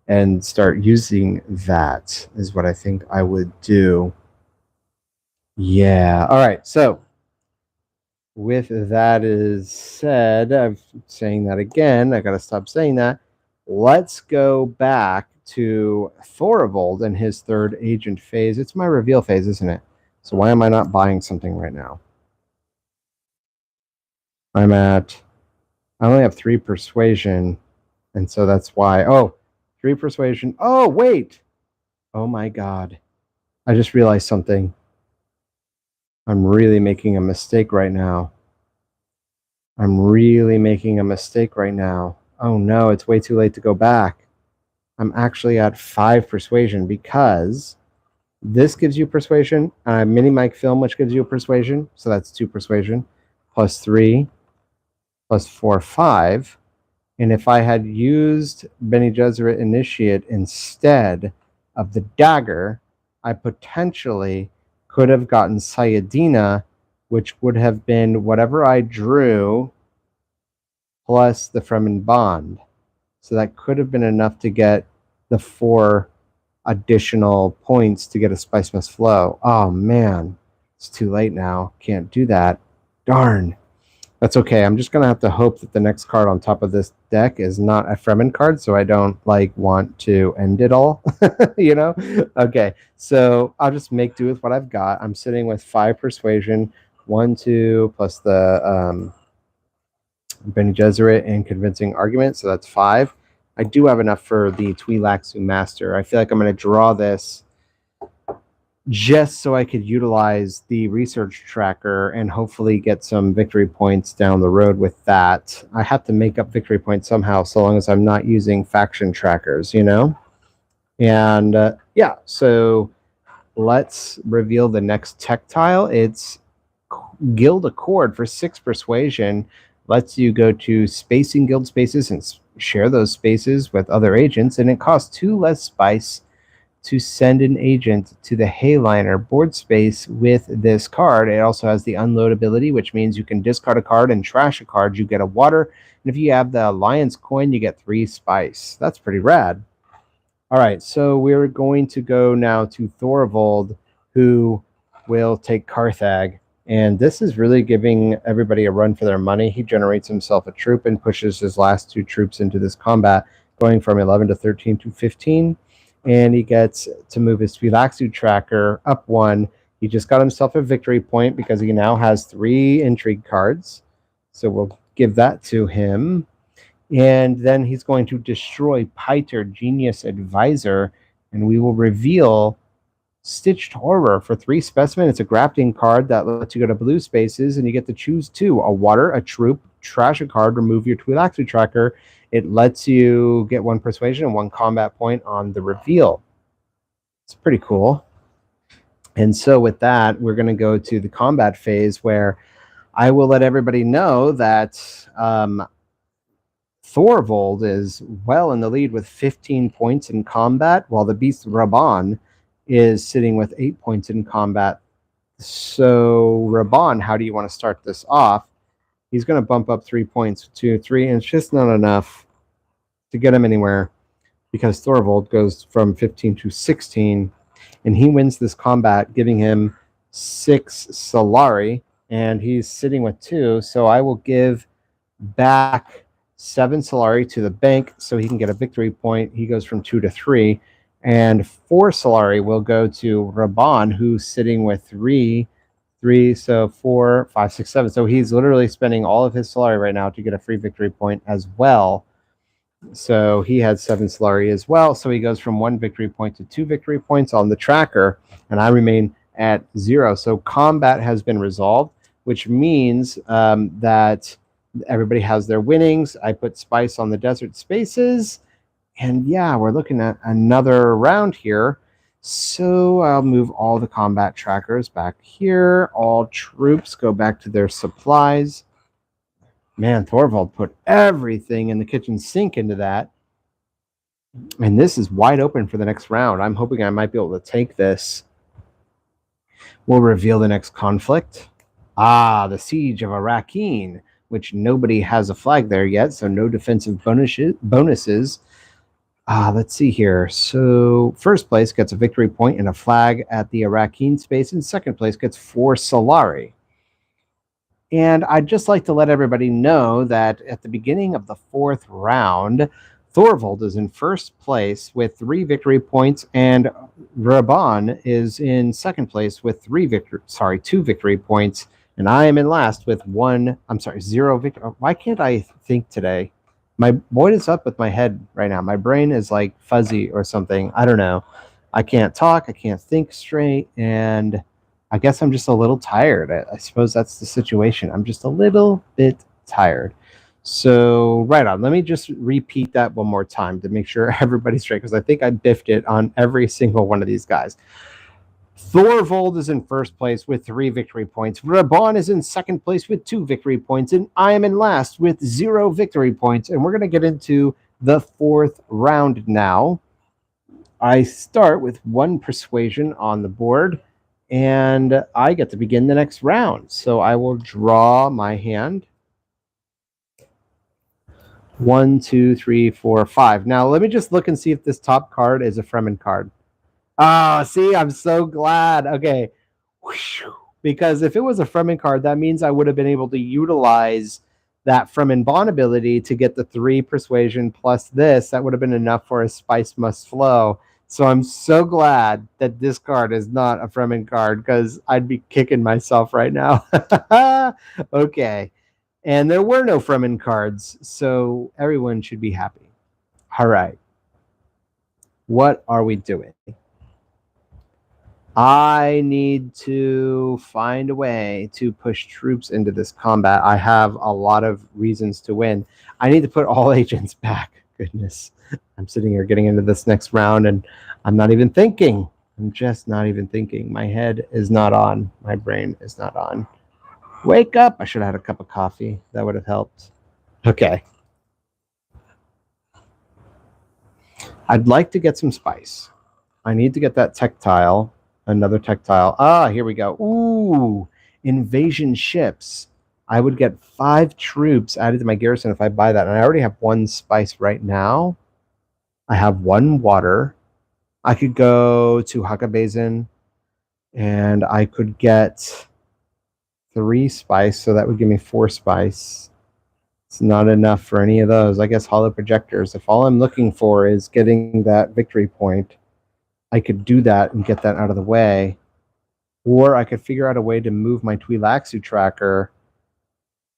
and start using that is what I think I would do. Yeah. All right. So with that is said, I'm saying that again. I got to stop saying that. Let's go back to Thorvald and his third agent phase. It's my reveal phase, isn't it? So why am I not buying something right now? I only have 3 persuasion, and so that's why. Oh, 3 persuasion. Oh, wait. Oh my God. I just realized something. I'm really making a mistake right now. Oh no, it's way too late to go back. I'm actually at 5 persuasion because this gives you persuasion. Mini Mike Film, which gives you a persuasion. So that's 2 persuasion plus 3 plus 4, 5. And if I had used Bene Gesserit Initiate instead of the dagger, I potentially could have gotten Sayadina, which would have been whatever I drew plus the Fremen Bond. So that could have been enough to get the 4 additional points to get a Spice Must Flow. Oh man, it's too late now. Can't do that. Darn. That's okay. I'm just gonna have to hope that the next card on top of this deck is not a Fremen card, so I don't want to end it all. You know? Okay. So I'll just make do with what I've got. I'm sitting with 5 persuasion, 1, 2, plus the Bene Gesserit and convincing argument, so that's 5. I do have enough for the Twi'leksu Master. I feel like I'm going to draw this just so I could utilize the research tracker and hopefully get some victory points down the road with that. I have to make up victory points somehow, so long as I'm not using faction trackers, you know? And yeah, so let's reveal the next tech tile. It's Guild Accord for 6 persuasion lets you go to spacing guild spaces and share those spaces with other agents, and it costs 2 less spice to send an agent to the Hayliner board space with this card. It also has the unload ability, which means you can discard a card and trash a card. You get a water, and if you have the Alliance coin, you get 3 spice. That's pretty rad. All right, so we're going to go now to Thorvald, who will take Carthag. And this is really giving everybody a run for their money. He generates himself a troop and pushes his last 2 troops into this combat, going from 11 to 13 to 15. And he gets to move his Twilaxu tracker up 1. He just got himself a victory point because he now has 3 intrigue cards. So we'll give that to him. And then he's going to destroy Piter, Genius Advisor, and we will reveal Stitched Horror for 3 specimen. It's a grafting card that lets you go to blue spaces, and you get to choose 2, a water, a troop, trash a card, remove your Twilaxu tracker. It lets you get 1 persuasion and 1 combat point on the reveal. It's pretty cool. And so with that, we're going to go to the combat phase, where I will let everybody know that Thorvald is well in the lead with 15 points in combat, while the beast Raban is sitting with 8 points in combat. So Raban, how do you want to start this off? He's going to bump up 3 points to 3, and it's just not enough to get him anywhere, because Thorvald goes from 15 to 16, and he wins this combat, giving him 6 Solari, and he's sitting with 2. So I will give back 7 Solari to the bank so he can get a victory point. He goes from 2 to 3. And 4 Solari will go to Raban, who's sitting with 3, so 4, 5, 6, 7. So he's literally spending all of his Solari right now to get a free victory point as well. So he had 7 Solari as well. So he goes from 1 victory point to 2 victory points on the tracker, and I remain at 0. So combat has been resolved, which means that everybody has their winnings. I put spice on the desert spaces. And yeah, we're looking at another round here. So I'll move all the combat trackers back here. All troops go back to their supplies. Man, Thorvald put everything in the kitchen sink into that. And this is wide open for the next round. I'm hoping I might be able to take this. We'll reveal the next conflict. The Siege of Arrakeen, which nobody has a flag there yet, so no defensive bonuses. Let's see here. So first place gets a victory point and a flag at the Arrakeen space, and second place gets 4 Solari. And I'd just like to let everybody know that at the beginning of the 4th round, Thorvald is in first place with 3 victory points, and Raban is in second place with 2 victory points, and I am in last with 0 victory. Why can't I think today? What is up with my head right now? My brain is like fuzzy or something. I don't know. I can't talk. I can't think straight. And I guess I'm just a little tired. I suppose that's the situation. I'm just a little bit tired. So right on. Let me just repeat that one more time to make sure everybody's straight, because I think I biffed it on every single one of these guys. Thorvald is in first place with 3 victory points. Raban is in second place with 2 victory points. And I am in last with 0 victory points. And we're going to get into the 4th round now. I start with 1 persuasion on the board, and I get to begin the next round. So I will draw my hand. 1, 2, 3, 4, 5. Now let me just look and see if this top card is a Fremen card. See, I'm so glad. Okay. Because if it was a Fremen card, that means I would have been able to utilize that Fremen Bond ability to get the 3 persuasion plus this. That would have been enough for a Spice Must Flow. So I'm so glad that this card is not a Fremen card, because I'd be kicking myself right now. Okay. And there were no Fremen cards, so everyone should be happy. All right. What are we doing? I need to find a way to push troops into this combat. I have a lot of reasons to win. I need to put all agents back. Goodness. I'm sitting here getting into this next round, and I'm not even thinking. I'm just not even thinking. My head is not on. My brain is not on. Wake up! I should have had a cup of coffee. That would have helped. Okay. I'd like to get some spice. I need to get that tactile. Another tactile. Ah, here we go. Ooh, invasion ships. I would get 5 troops added to my garrison if I buy that. And I already have 1 spice right now. I have 1 water. I could go to Hakabazin and I could get 3 spice. So that would give me 4 spice. It's not enough for any of those. I guess hollow projectors. If all I'm looking for is getting that victory point, I could do that and get that out of the way. Or I could figure out a way to move my Twi'leksu tracker.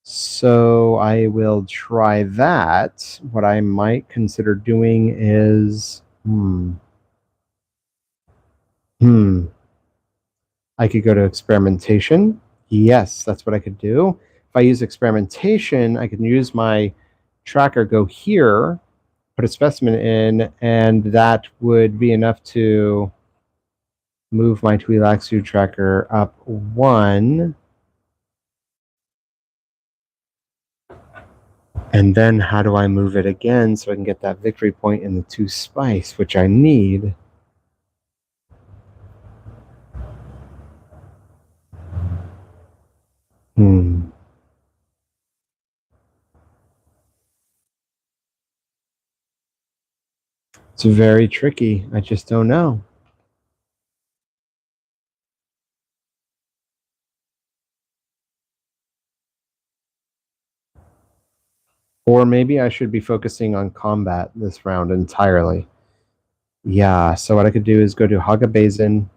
So I will try that. What I might consider doing is... I could go to experimentation. Yes, that's what I could do. If I use experimentation, I can use my tracker, go here, put a specimen in, and that would be enough to move my Twi'leksu tracker up 1. And then how do I move it again so I can get that victory point in the 2 spice, which I need? It's very tricky. I just don't know. Or maybe I should be focusing on combat this round entirely. Yeah, so what I could do is go to Hakabazin,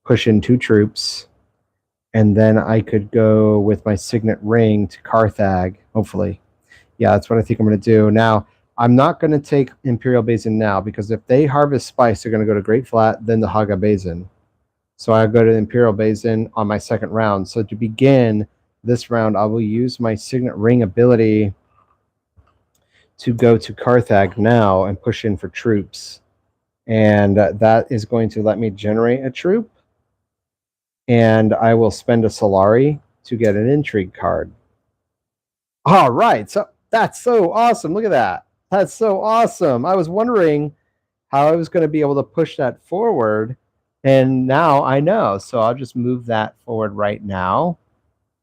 push in 2 troops, and then I could go with my signet ring to Carthag, hopefully. Yeah, that's what I think I'm going to do. Now, I'm not going to take Imperial Basin now, because if they harvest spice, they're going to go to Great Flat, then to Hakabazin. So I go to Imperial Basin on my second round. So to begin this round, I will use my signet ring ability to go to Carthag now and push in for troops. And that is going to let me generate a troop. And I will spend a Solari to get an intrigue card. All right. So that's so awesome. Look at that. That's so awesome. I was wondering how I was going to be able to push that forward. And now I know. So I'll just move that forward right now.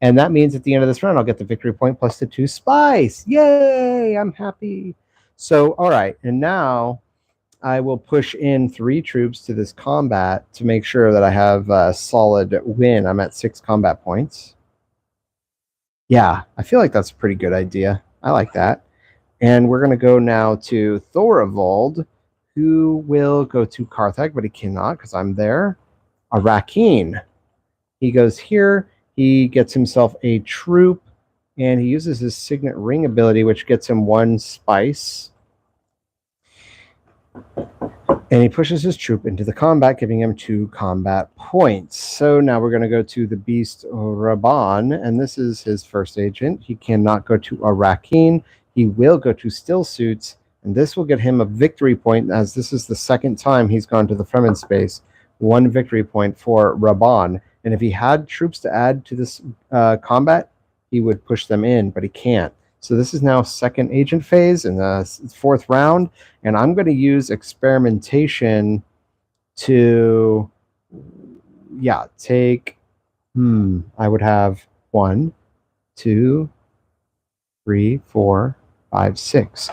And that means at the end of this round, I'll get the victory point plus the 2 spice. Yay! I'm happy. So, all right. And now I will push in 3 troops to this combat to make sure that I have a solid win. I'm at 6 combat points. Yeah, I feel like that's a pretty good idea. I like that. And we're going to go now to Thorvald, who will go to Carthag, but he cannot because I'm there. Arrakeen. He goes here. He gets himself a troop, and he uses his signet ring ability, which gets him 1 spice. And he pushes his troop into the combat, giving him 2 combat points. So now we're going to go to the Beast Raban, and this is his first agent. He cannot go to Arrakeen. He will go to Still Suits, and this will get him a victory point, as this is the second time he's gone to the Fremen space. 1 victory point for Raban. And if he had troops to add to this combat, he would push them in, but he can't. So this is now second agent phase in the 4th round, and I'm going to use experimentation to, take, I would have 1, 2, 3, 4, 5, 6.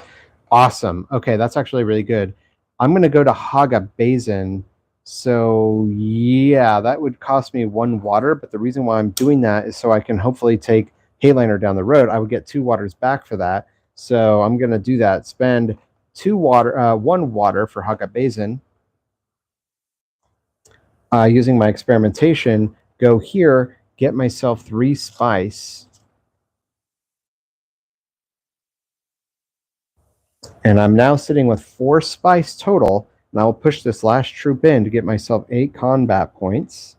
Awesome. Okay, that's actually really good. I'm going to go to Hakabazin. So yeah, that would cost me 1 water, but the reason why I'm doing that is so I can hopefully take Hayliner down the road. I would get 2 waters back for that. So I'm going to do that. Spend 1 water for Hakabazin. Using my experimentation, go here, get myself 3 spice. And I'm now sitting with 4 spice total. And I will push this last troop in to get myself 8 combat points.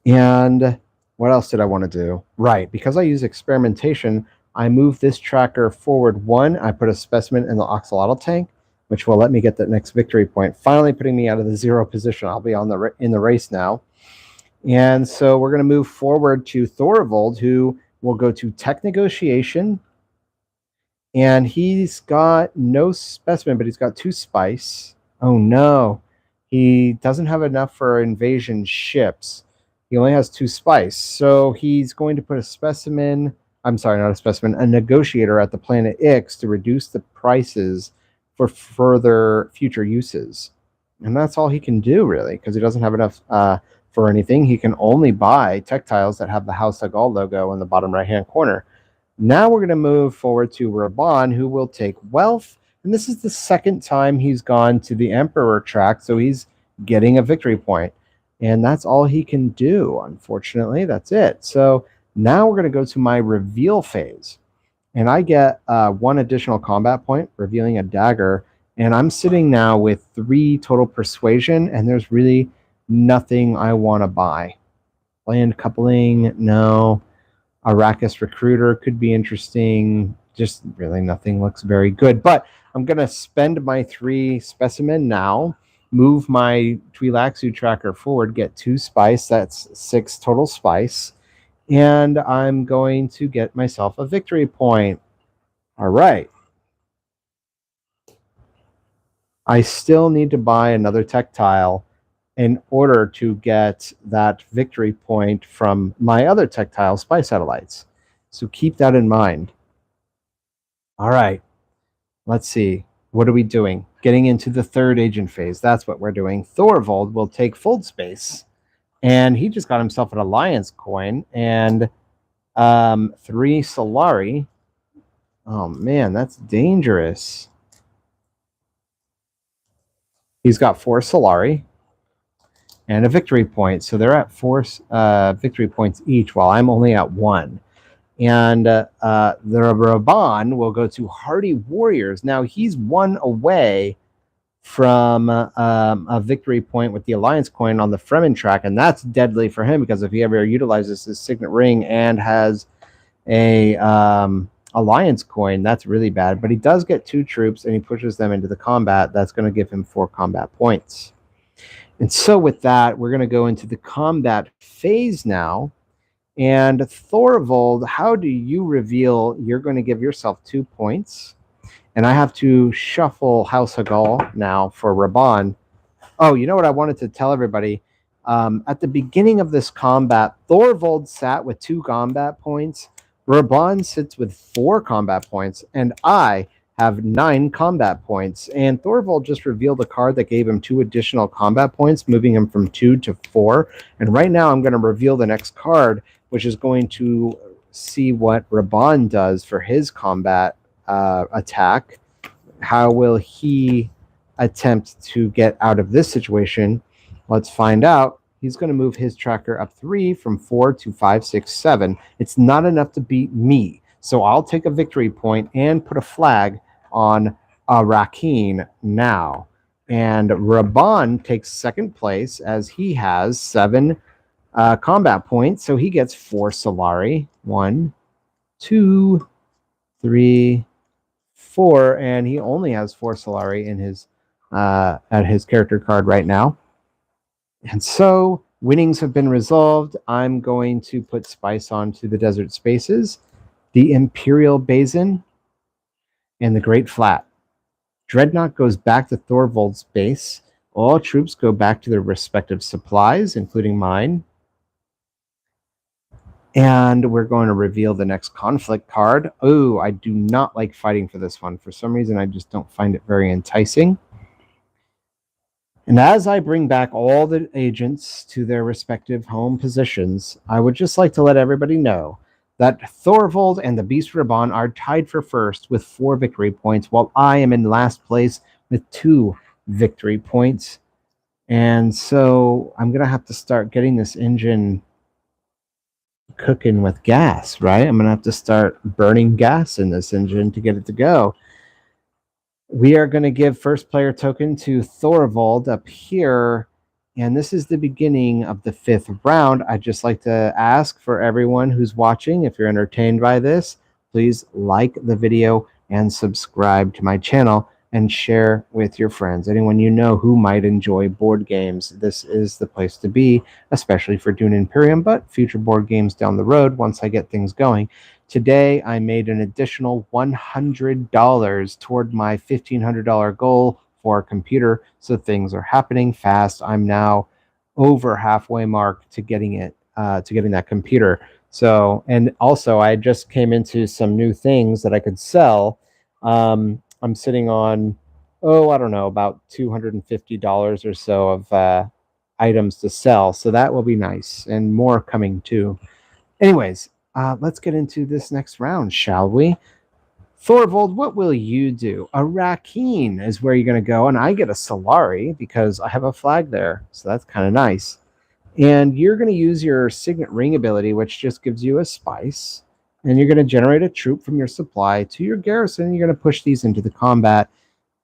And what else did I want to do? Right, because I use experimentation, I move this tracker forward 1. I put a specimen in the Oxalotl tank, which will let me get that next victory point, finally putting me out of the 0 position. I'll be in the race now. And so we're going to move forward to Thorvald, who will go to tech negotiation. And he's got no specimen, but he's got 2 spice. Oh no. He doesn't have enough for invasion ships. He only has 2 spice. So he's going to put a specimen, I'm sorry, not a specimen, a negotiator at the planet Ix to reduce the prices for further future uses. And that's all he can do, really, because he doesn't have enough for anything. He can only buy tech tiles that have the House Hagal logo in the bottom right-hand corner. Now we're going to move forward to Raban, who will take wealth. And this is the second time he's gone to the Emperor track, so he's getting a victory point. And that's all he can do, unfortunately. That's it. So now we're going to go to my reveal phase. And I get 1 additional combat point, revealing a dagger. And I'm sitting now with 3 total persuasion, and there's really nothing I want to buy. Land coupling, no. Arrakis Recruiter could be interesting. Just really nothing looks very good. But I'm going to spend my 3 specimen now, move my Twi'lek tracker forward, get 2 spice. That's 6 total spice. And I'm going to get myself a victory point. All right. I still need to buy another tech tile in order to get that victory point from my other tech tile, Spy Satellites. So keep that in mind. All right. Let's see. What are we doing? Getting into the 3rd agent phase. That's what we're doing. Thorvald will take Fold Space. And he just got himself an Alliance coin and 3 Solari. Oh, man, that's dangerous. He's got 4 Solari and a victory point. So they're at 4 victory points each, while I'm only at 1. And the Raban will go to Hardy Warriors. Now, he's 1 away from a victory point with the Alliance coin on the Fremen track, and that's deadly for him, because if he ever utilizes his Signet Ring and has a Alliance coin, that's really bad. But he does get 2 troops, and he pushes them into the combat. That's going to give him 4 combat points. And so with that, we're going to go into the combat phase now. And Thorvald, how do you reveal? You're going to give yourself 2 points. And I have to shuffle House Hagal now for Raban. Oh, you know what I wanted to tell everybody? At the beginning of this combat, Thorvald sat with 2 combat points. Raban sits with 4 combat points. And I have 9 combat points. And Thorvald just revealed a card that gave him 2 additional combat points, moving him from 2 to 4. And right now I'm going to reveal the next card, which is going to see what Raban does for his combat attack. How will he attempt to get out of this situation? Let's find out. He's going to move his tracker up 3 from 4 to 5, 6, 7. It's not enough to beat me. So I'll take a victory point and put a flag on Rakeen now. And Raban takes 2nd place as he has 7 combat points. So he gets 4 Solari. 1, 2, 3, 4. And he only has 4 Solari in his at his character card right now. And so winnings have been resolved. I'm going to put Spice onto the Desert Spaces, the Imperial Basin, and the Great Flat. Dreadnought goes back to Thorvald's base. All troops go back to their respective supplies, including mine. And we're going to reveal the next conflict card. Oh, I do not like fighting for this one. For some reason, I just don't find it very enticing. And as I bring back all the agents to their respective home positions, I would just like to let everybody know that Thorvald and the Beast Raban are tied for first with 4 victory points, while I am in last place with 2 victory points. And so I'm going to have to start getting this engine cooking with gas, right? I'm going to have to start burning gas in this engine to get it to go. We are going to give first player token to Thorvald up here. And this is the beginning of the 5th round. I'd just like to ask for everyone who's watching, if you're entertained by this, please like the video and subscribe to my channel. and share with your friends. Anyone you know who might enjoy board games, this is the place to be, especially for Dune Imperium, but future board games down the road once I get things going. Today, I made an additional $100 toward my $1,500 goal for a computer, so things are happening fast. I'm now over halfway mark to getting that computer. So, and also I just came into some new things that I could sell. I'm sitting on, I don't know, about $250 or so of items to sell. So that will be nice, and more coming too. Anyways, let's get into this next round, shall we? Thorvald, what will you do? A Rakeen is where you're going to go, and I get a Solari because I have a flag there. So that's kind of nice. And you're going to use your Signet Ring ability, which just gives you a spice. And you're going to generate a troop from your supply to your garrison. And you're going to push these into the combat,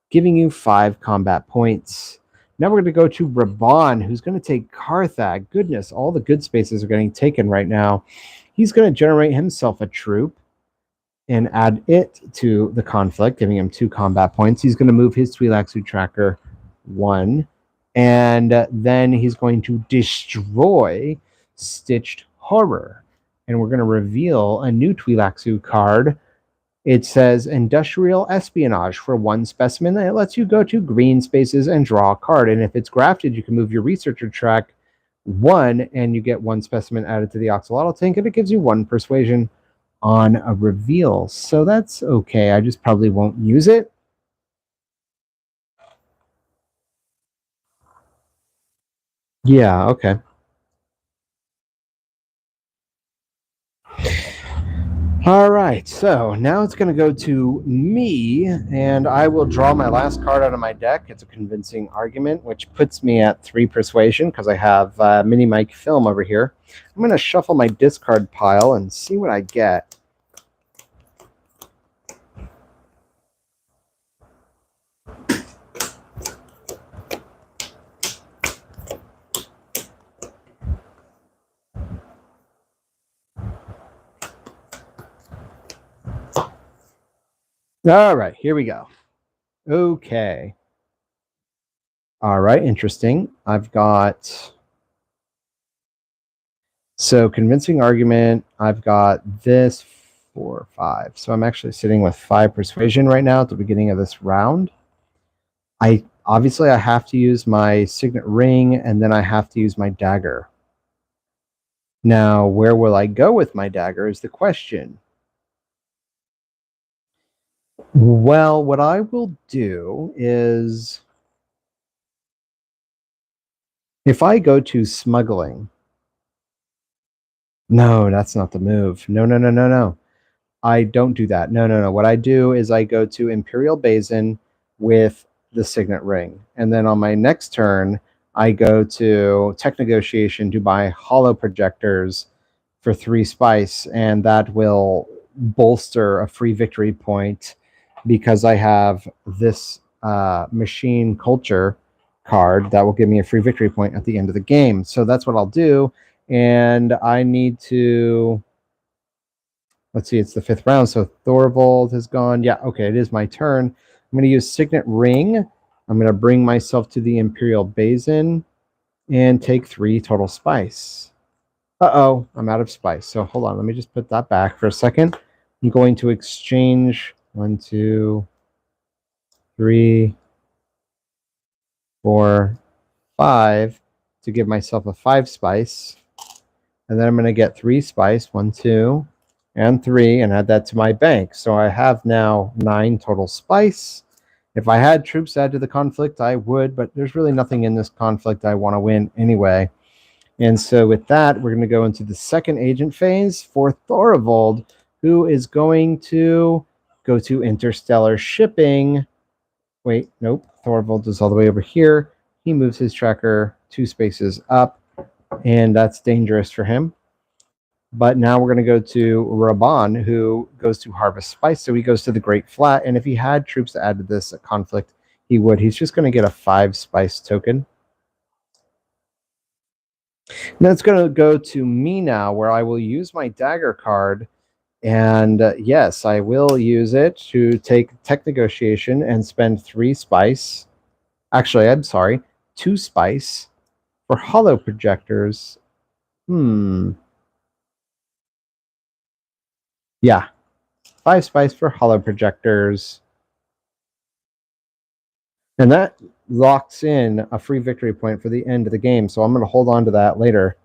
giving you 5 combat points. Now we're going to go to Raban, who's going to take Carthag. Goodness, all the good spaces are getting taken right now. He's going to generate himself a troop and add it to the conflict, giving him 2 combat points. He's going to move his Twi'leksu tracker 1. And then he's going to destroy Stitched Horror. And we're going to reveal a new Twi'leksu card. It says Industrial Espionage for 1 specimen. And it lets you go to green spaces and draw a card. And if it's grafted, you can move your Researcher track 1, and you get 1 specimen added to the Axolotl tank, and it gives you 1 persuasion on a reveal. So that's okay. I just probably won't use it. Yeah, okay. All right, so now it's going to go to me, and I will draw my last card out of my deck. It's a Convincing Argument, which puts me at 3 persuasion because I have Mini Mike Film over here. I'm going to shuffle my discard pile and see what I get. All right, here we go. Okay. All right, interesting. I've got... So Convincing Argument, I've got this 4, 5. So I'm actually sitting with 5 persuasion right now at the beginning of this round. Obviously I have to use my Signet Ring, and then I have to use my dagger. Now, where will I go with my dagger is the question. Well, what I will do is, if I go to smuggling... No, that's not the move. No. I don't do that. No. What I do is I go to Imperial Basin with the Signet Ring. And then on my next turn, I go to Tech Negotiation to buy hollow projectors for 3 spice, and that will bolster a free victory point because I have this Machine Culture card that will give me a free victory point at the end of the game. So that's what I'll do. And I need to... Let's see, it's the 5th round, so Thorvald has gone. Yeah, okay, it is my turn. I'm going to use Signet Ring. I'm going to bring myself to the Imperial Basin and take 3 total spice. Uh-oh, I'm out of spice. So hold on, let me just put that back for a second. I'm going to exchange 1, 2, 3, 4, 5 to give myself a 5 spice. And then I'm going to get 3 spice, 1, 2, and 3, and add that to my bank. So I have now 9 total spice. If I had troops add to the conflict, I would, but there's really nothing in this conflict I want to win anyway. And so with that, we're going to go into the second agent phase for Thorvald, who is going to go to interstellar shipping. Wait, nope. Thorvald is all the way over here. He moves his tracker 2 spaces up, and that's dangerous for him. But now we're going to go to Raban, who goes to harvest spice. So he goes to the Great Flat. And if he had troops to add to this conflict, he would. He's just going to get a 5 spice token. And then it's going to go to me now, where I will use my dagger card And yes, I will use it to take tech negotiation and spend 3 spice. Actually, I'm sorry, 2 spice for hollow projectors. Yeah, 5 spice for hollow projectors. And that locks in a free victory point for the end of the game. So I'm going to hold on to that later.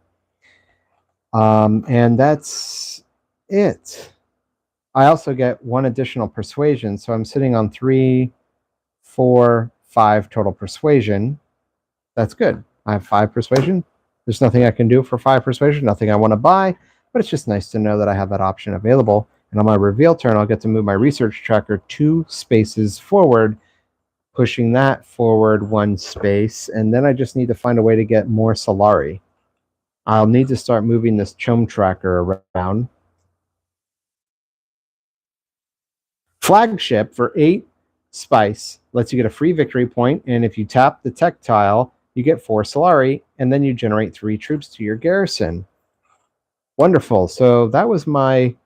And that's it. I also get 1 additional persuasion. So I'm sitting on 3, 4, 5 total persuasion. That's good. I have 5 persuasion. There's nothing I can do for 5 persuasion, nothing I want to buy, but it's just nice to know that I have that option available. And on my reveal turn, I'll get to move my research tracker 2 spaces forward, pushing that forward 1 space, and then I just need to find a way to get more Solari. I'll need to start moving this Chom tracker around. Flagship for 8 spice lets you get a free victory point, and if you tap the tech tile, you get 4 Solari, and then you generate 3 troops to your garrison. Wonderful. So that was my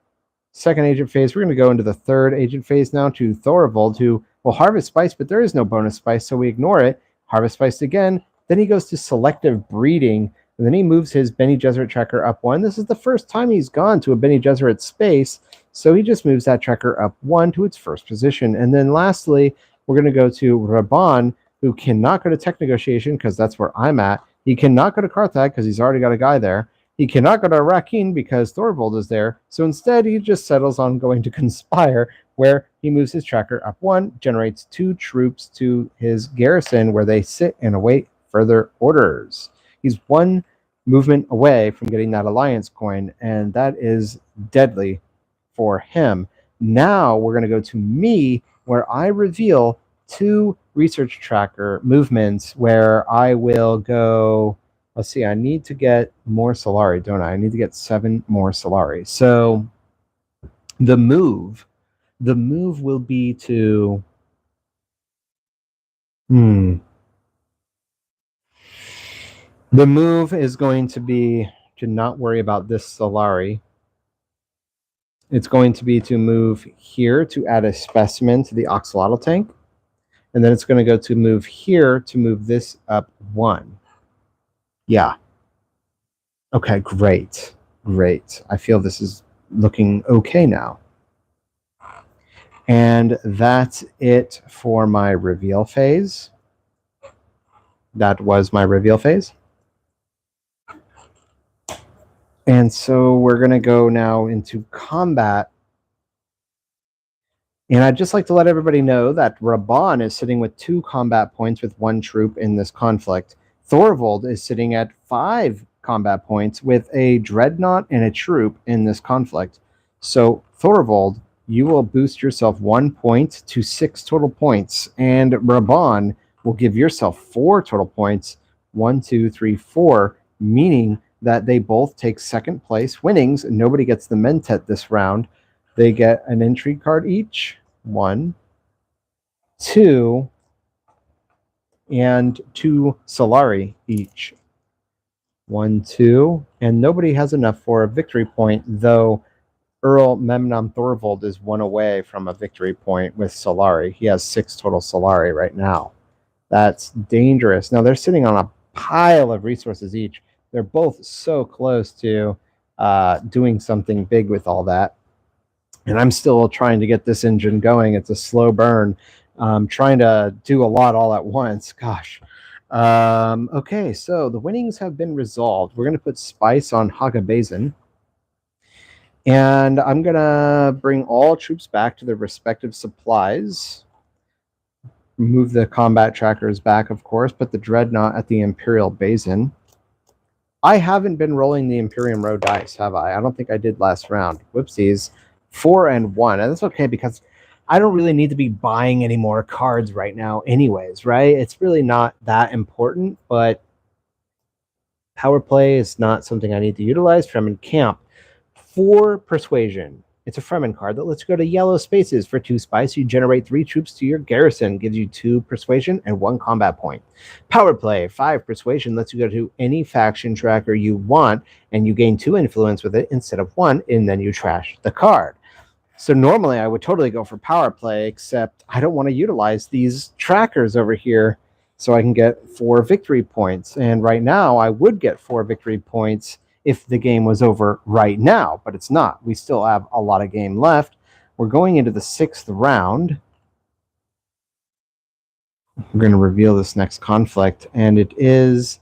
second agent phase. We're going to go into the third agent phase now to Thorvald, who will harvest spice, but there is no bonus spice, so we ignore it. Harvest spice again. Then he goes to selective breeding, and then he moves his Bene Gesserit tracker up 1. This is the first time he's gone to a Bene Gesserit space, so he just moves that tracker up 1 to its first position. And then lastly, we're going to go to Raban, who cannot go to tech negotiation because that's where I'm at. He cannot go to Carthag because he's already got a guy there. He cannot go to Rakhine because Thorvald is there. So instead, he just settles on going to Conspire, where he moves his tracker up 1, generates 2 troops to his garrison, where they sit and await further orders. He's 1 movement away from getting that alliance coin, and that is deadly for him. Now we're going to go to me, where I reveal 2 research tracker movements, where I will go... Let's see, I need to get more Solari, don't I? I need to get 7 more Solari. So the move will be to... The move is going to be to not worry about this Solari. It's going to be to move here to add a specimen to the Oxalotl tank. And then it's going to go to move here to move this up 1. Yeah. Okay, great. Great. I feel this is looking okay now. And that's it for my reveal phase. That was my reveal phase. And so we're going to go now into combat. And I'd just like to let everybody know that Raban is sitting with 2 combat points with 1 troop in this conflict. Thorvald is sitting at 5 combat points with a dreadnought and a troop in this conflict. So Thorvald, you will boost yourself 1 point to 6 total points, and Raban will give yourself 4 total points, 1, 2, 3, 4, meaning that they both take second place winnings. Nobody gets the Mentat this round. They get an intrigue card each. 1, 2, and 2 Solari each. 1, 2, and nobody has enough for a victory point, though Earl Memnon Thorvald is 1 away from a victory point with Solari. He has 6 total Solari right now. That's dangerous. Now they're sitting on a pile of resources each. They're both so close to doing something big with all that. And I'm still trying to get this engine going. It's a slow burn. Trying to do a lot all at once. Gosh. Okay, so the winnings have been resolved. We're going to put Spice on Hagabazin. And I'm going to bring all troops back to their respective supplies. Move the combat trackers back, of course. Put the Dreadnought at the Imperial Basin. I haven't been rolling the Imperium Row dice, have I? I don't think I did last round. Whoopsies. 4 and 1. And that's okay because I don't really need to be buying any more cards right now anyways, right? It's really not that important, but power play is not something I need to utilize. Fremen Camp. 4 persuasion. It's a Fremen card that lets you go to yellow spaces for 2 spice. You generate 3 troops to your garrison, gives you 2 persuasion and 1 combat point. Power play, 5 persuasion, lets you go to any faction tracker you want, and you gain 2 influence with it instead of 1, and then you trash the card. So normally I would totally go for power play, except I don't want to utilize these trackers over here so I can get 4 victory points. And right now I would get 4 victory points if the game was over right now, but it's not. We still have a lot of game left. We're going into the 6th round. We're going to reveal this next conflict, and it is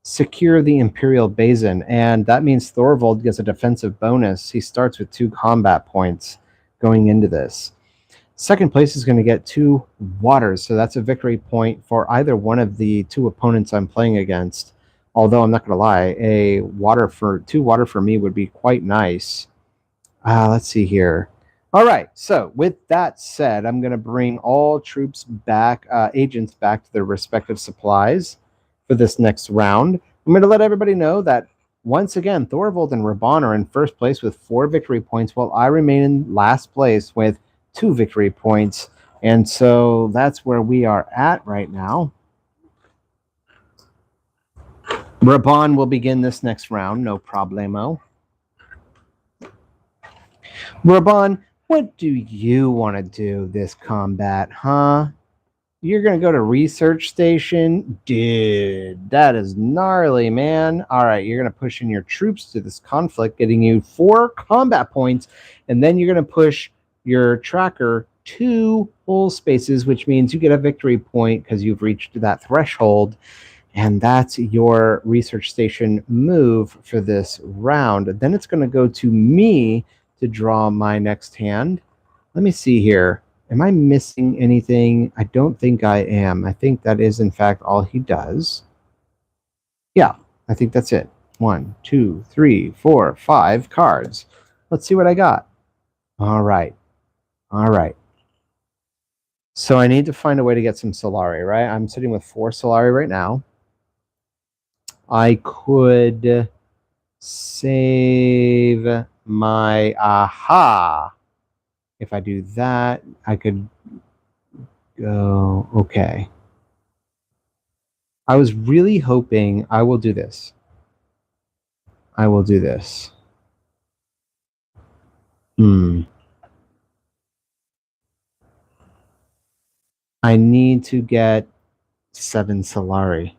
secure the Imperial Basin, and that means Thorvald gets a defensive bonus. He starts with 2 combat points going into this. Second place is going to get 2 waters, so that's a victory point for either one of the 2 opponents I'm playing against. Although I'm not going to lie, 2 water for me would be quite nice. Let's see here. All right, so with that said, I'm going to bring all troops back, agents back to their respective supplies for this next round. I'm going to let everybody know that once again, Thorvald and Raban are in first place with 4 victory points, while I remain in last place with 2 victory points. And so that's where we are at right now. Raban will begin this next round, no problemo. Raban, what do you want to do this combat, huh? You're going to go to research station? Dude, that is gnarly, man. All right, you're going to push in your troops to this conflict, getting you 4 combat points, and then you're going to push your tracker 2 full spaces, which means you get a victory point because you've reached that threshold, and that's your research station move for this round. Then it's going to go to me to draw my next hand. Let me see here. Am I missing anything? I don't think I am. I think that is, in fact, all he does. Yeah, I think that's it. 1, 2, 3, 4, 5 cards. Let's see what I got. All right. All right. So I need to find a way to get some Solari, right? I'm sitting with 4 Solari right now. I could save my aha. If I do that, I could go, okay. I was really hoping I will do this. I will do this. I need to get 7 Solari.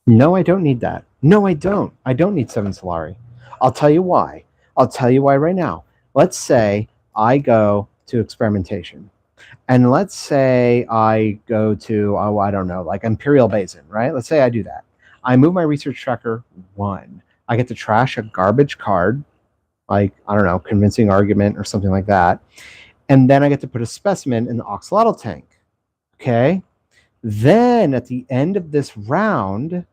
No, I don't need that. No, I don't. I don't need 7 Solari. I'll tell you why. I'll tell you why right now. Let's say I go to experimentation. And let's say I go to, I don't know, like Imperial Basin, right? Let's say I do that. I move my research tracker 1. I get to trash a garbage card, like, I don't know, convincing argument or something like that. And then I get to put a specimen in the Oxalotl tank. Okay? Then at the end of this round,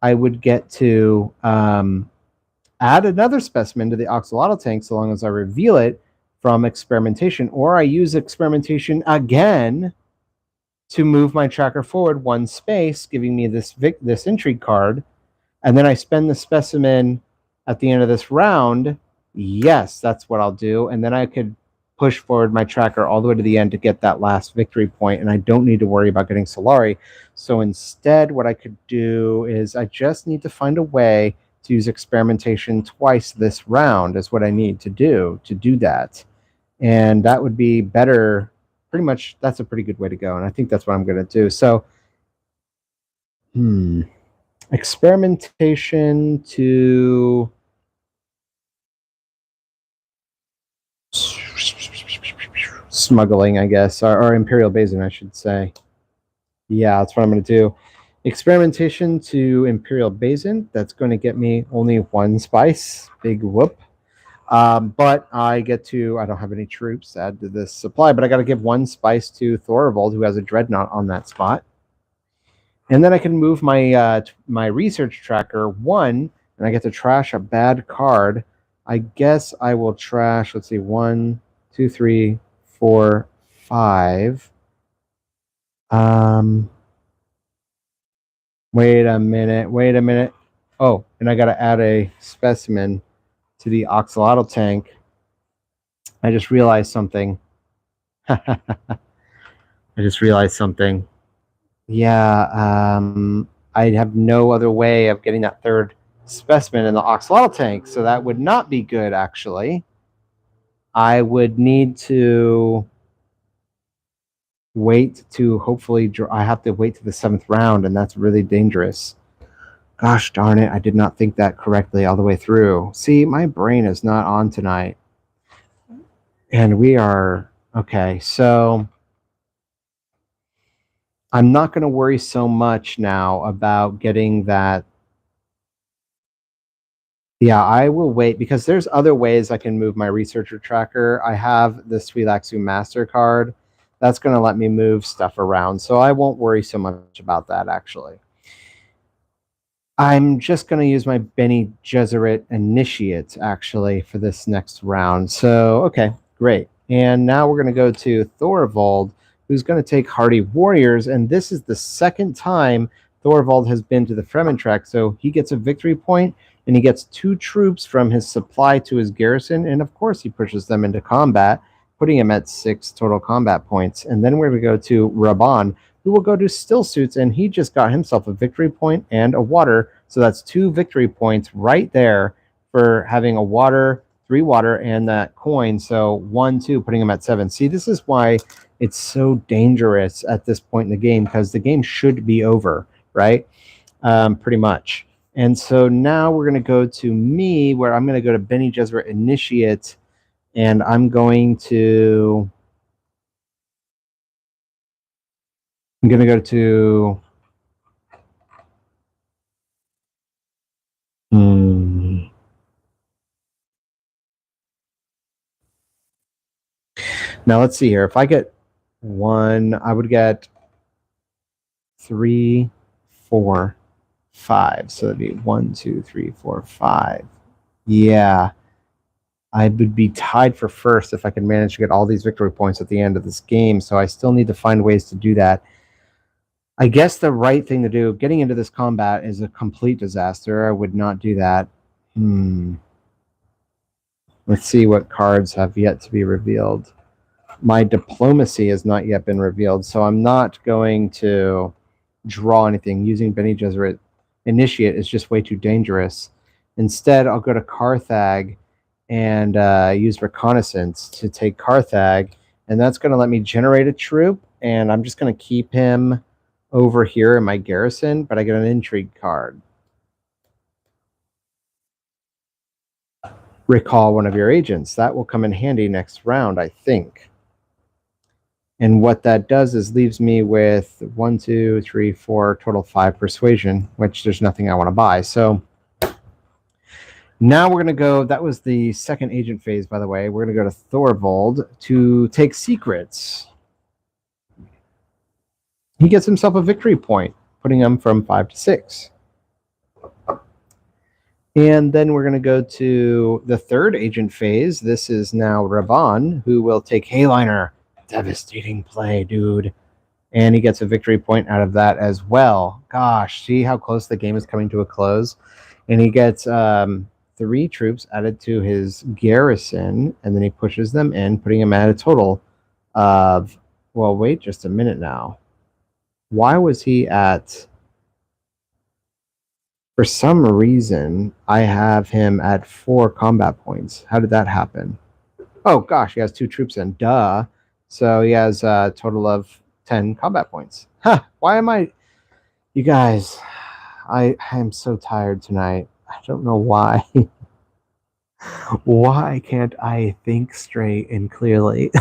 I would get to add another specimen to the Oxalotl tank so long as I reveal it from experimentation, or I use experimentation again to move my tracker forward 1 space, giving me this intrigue card, and then I spend the specimen at the end of this round. Yes, that's what I'll do, and then I could push forward my tracker all the way to the end to get that last victory point, and I don't need to worry about getting Solari. So instead, what I could do is I just need to find a way to use experimentation twice this round is what I need to do that. And that would be better. Pretty much, that's a pretty good way to go. And I think that's what I'm going to do. So, experimentation to smuggling, I guess, or Imperial Basin, I should say. Yeah, that's what I'm going to do. Experimentation to Imperial Basin. That's going to get me only 1 spice. Big whoop. But I get to, I don't have any troops add to this supply, but I got to give 1 spice to Thorvald, who has a dreadnought on that spot. And then I can move my my research tracker 1, and I get to trash a bad card. I guess I will trash, let's see, 1, 2, 3, 4, 5. Wait a minute. Oh, and I got to add a specimen to the Oxalotl tank. I just realized something. Yeah, I have no other way of getting that third specimen in the axolotl tank, so that would not be good, actually. I would need to wait to hopefully I have to wait to the 7th round, and that's really dangerous. Gosh darn it, I did not think that correctly all the way through. See, my brain is not on tonight. And we are okay, so I'm not going to worry so much now about getting that. Yeah, I will wait because there's other ways I can move my researcher tracker. I have the Suilaxu MasterCard. That's going to let me move stuff around, so I won't worry so much about that, actually. I'm just going to use my Bene Gesserit Initiate, actually, for this next round. So, okay, great. And now we're going to go to Thorvald, who's going to take Hardy Warriors, and this is the second time Thorvald has been to the Fremen track, so he gets a victory point, and he gets 2 troops from his supply to his garrison, and of course he pushes them into combat, putting him at 6 total combat points. And then we're going to go to Raban, who will go to Still Suits, and he just got himself a victory point and a water, so that's 2 victory points right there for having a water, 3 water, and that coin. So 1, 2, putting him at 7. See, this is why it's so dangerous at this point in the game, because the game should be over, right? Pretty much. And so now we're going to go to me, where I'm going to go to Bene Gesserit Initiate, and I'm going to go to now let's see here. If I get 1, I would get 3, 4, 5. So that'd be 1, 2, 3, 4, 5. Yeah. I would be tied for first if I could manage to get all these victory points at the end of this game. So I still need to find ways to do that. I guess the right thing to do, getting into this combat, is a complete disaster. I would not do that. Let's see what cards have yet to be revealed. My diplomacy has not yet been revealed, so I'm not going to draw anything. Using Bene Gesserit Initiate is just way too dangerous. Instead, I'll go to Carthag and use Reconnaissance to take Carthag, and that's going to let me generate a troop, and I'm just going to keep him over here in my garrison, but I get an intrigue card. Recall one of your agents. That will come in handy next round, I think. And what that does is leaves me with 1, 2, 3, 4, total 5 persuasion, which there's nothing I want to buy. So now we're going to go, that was the second agent phase, by the way. We're going to go to Thorvald to take secrets. He gets himself a victory point, putting him from 5 to 6. And then we're going to go to the third agent phase. This is now Raban, who will take Hayliner. Devastating play, dude. And he gets a victory point out of that as well. Gosh, see how close the game is coming to a close? And he gets 3 troops added to his garrison, and then he pushes them in, putting him at a total of, well, wait just a minute now. Why was he at... For some reason, I have him at 4 combat points. How did that happen? Oh, gosh, he has 2 troops in. Duh. So he has a total of 10 combat points. Huh, why am I... You guys, I am so tired tonight. I don't know why. Why can't I think straight and clearly?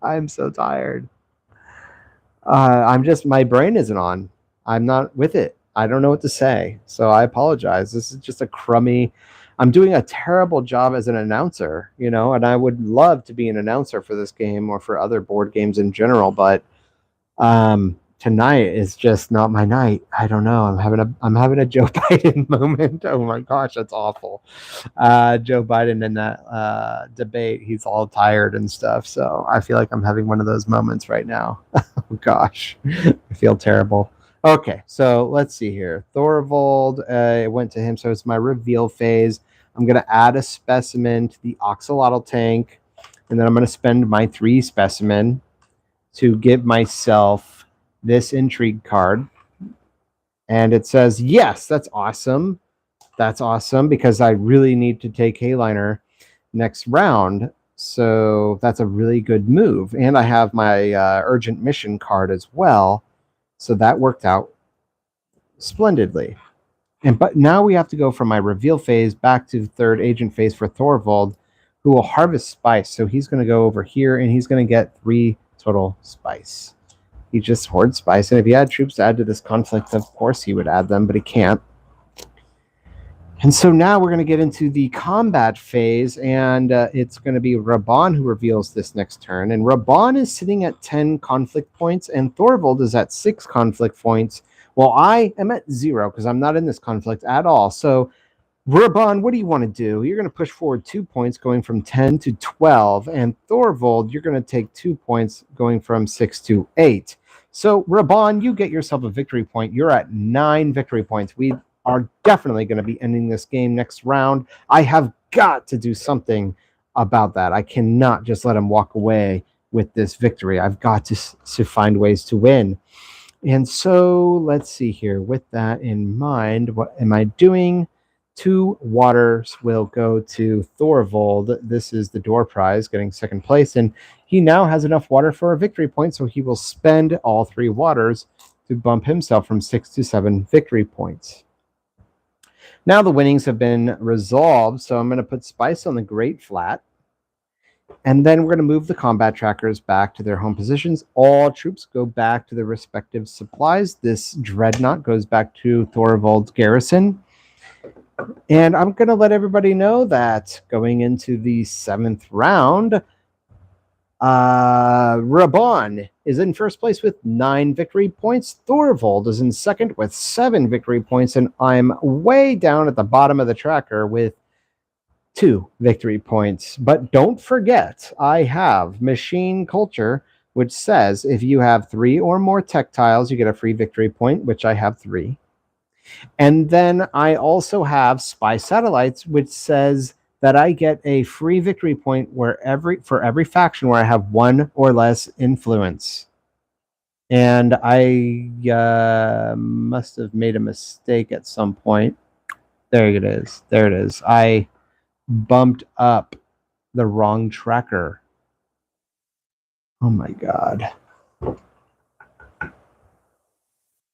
I'm so tired. I'm just... My brain isn't on. I'm not with it. I don't know what to say. So I apologize. This is just a crummy... I'm doing a terrible job as an announcer, you know, and I would love to be an announcer for this game or for other board games in general, but tonight is just not my night. I don't know. I'm having a Joe Biden moment. Oh my gosh, that's awful. Joe Biden in that debate, he's all tired and stuff. So I feel like I'm having one of those moments right now. Oh gosh, I feel terrible. Okay, so let's see here. Thorvald, it went to him, so it's my reveal phase. I'm going to add a specimen to the Axolotl tank, and then I'm going to spend my 3 specimen to give myself this intrigue card. And it says, yes, that's awesome. That's awesome because I really need to take Hayliner next round. So that's a really good move. And I have my urgent mission card as well. So that worked out splendidly. But now we have to go from my reveal phase back to the third agent phase for Thorvald, who will harvest spice. So he's going to go over here and he's going to get 3 total spice. He just hoards spice. And if he had troops to add to this conflict, of course he would add them, but he can't. And so now we're going to get into the combat phase, and it's going to be Raban who reveals this next turn. And Raban is sitting at 10 conflict points, and Thorvald is at 6 conflict points. Well, I am at 0 because I'm not in this conflict at all. So, Raban, what do you want to do? You're going to push forward 2 points going from 10 to 12. And Thorvald, you're going to take 2 points going from 6 to 8. So, Raban, you get yourself a victory point. You're at 9 victory points. We are definitely going to be ending this game next round. I have got to do something about that. I cannot just let him walk away with this victory. I've got to find ways to win. And so let's see here. With that in mind, what am I doing? 2 waters will go to Thorvald. This is the door prize, getting second place. And he now has enough water for a victory point, so he will spend all 3 waters to bump himself from 6 to 7 victory points. Now the winnings have been resolved, so I'm going to put spice on the Great Flat. And then we're going to move the combat trackers back to their home positions. All troops go back to their respective supplies. This dreadnought goes back to Thorvald's garrison. And I'm going to let everybody know that going into the 7th round, Raban is in first place with 9 victory points. Thorvald is in second with 7 victory points. And I'm way down at the bottom of the tracker with 2 victory points. But don't forget, I have Machine Culture, which says if you have 3 or more tech tiles, you get a free victory point, which I have 3. And then I also have Spy Satellites, which says that I get a free victory point for every faction where I have 1 or less influence. And I must have made a mistake at some point. There it is. There it is. I bumped up the wrong tracker. Oh my God.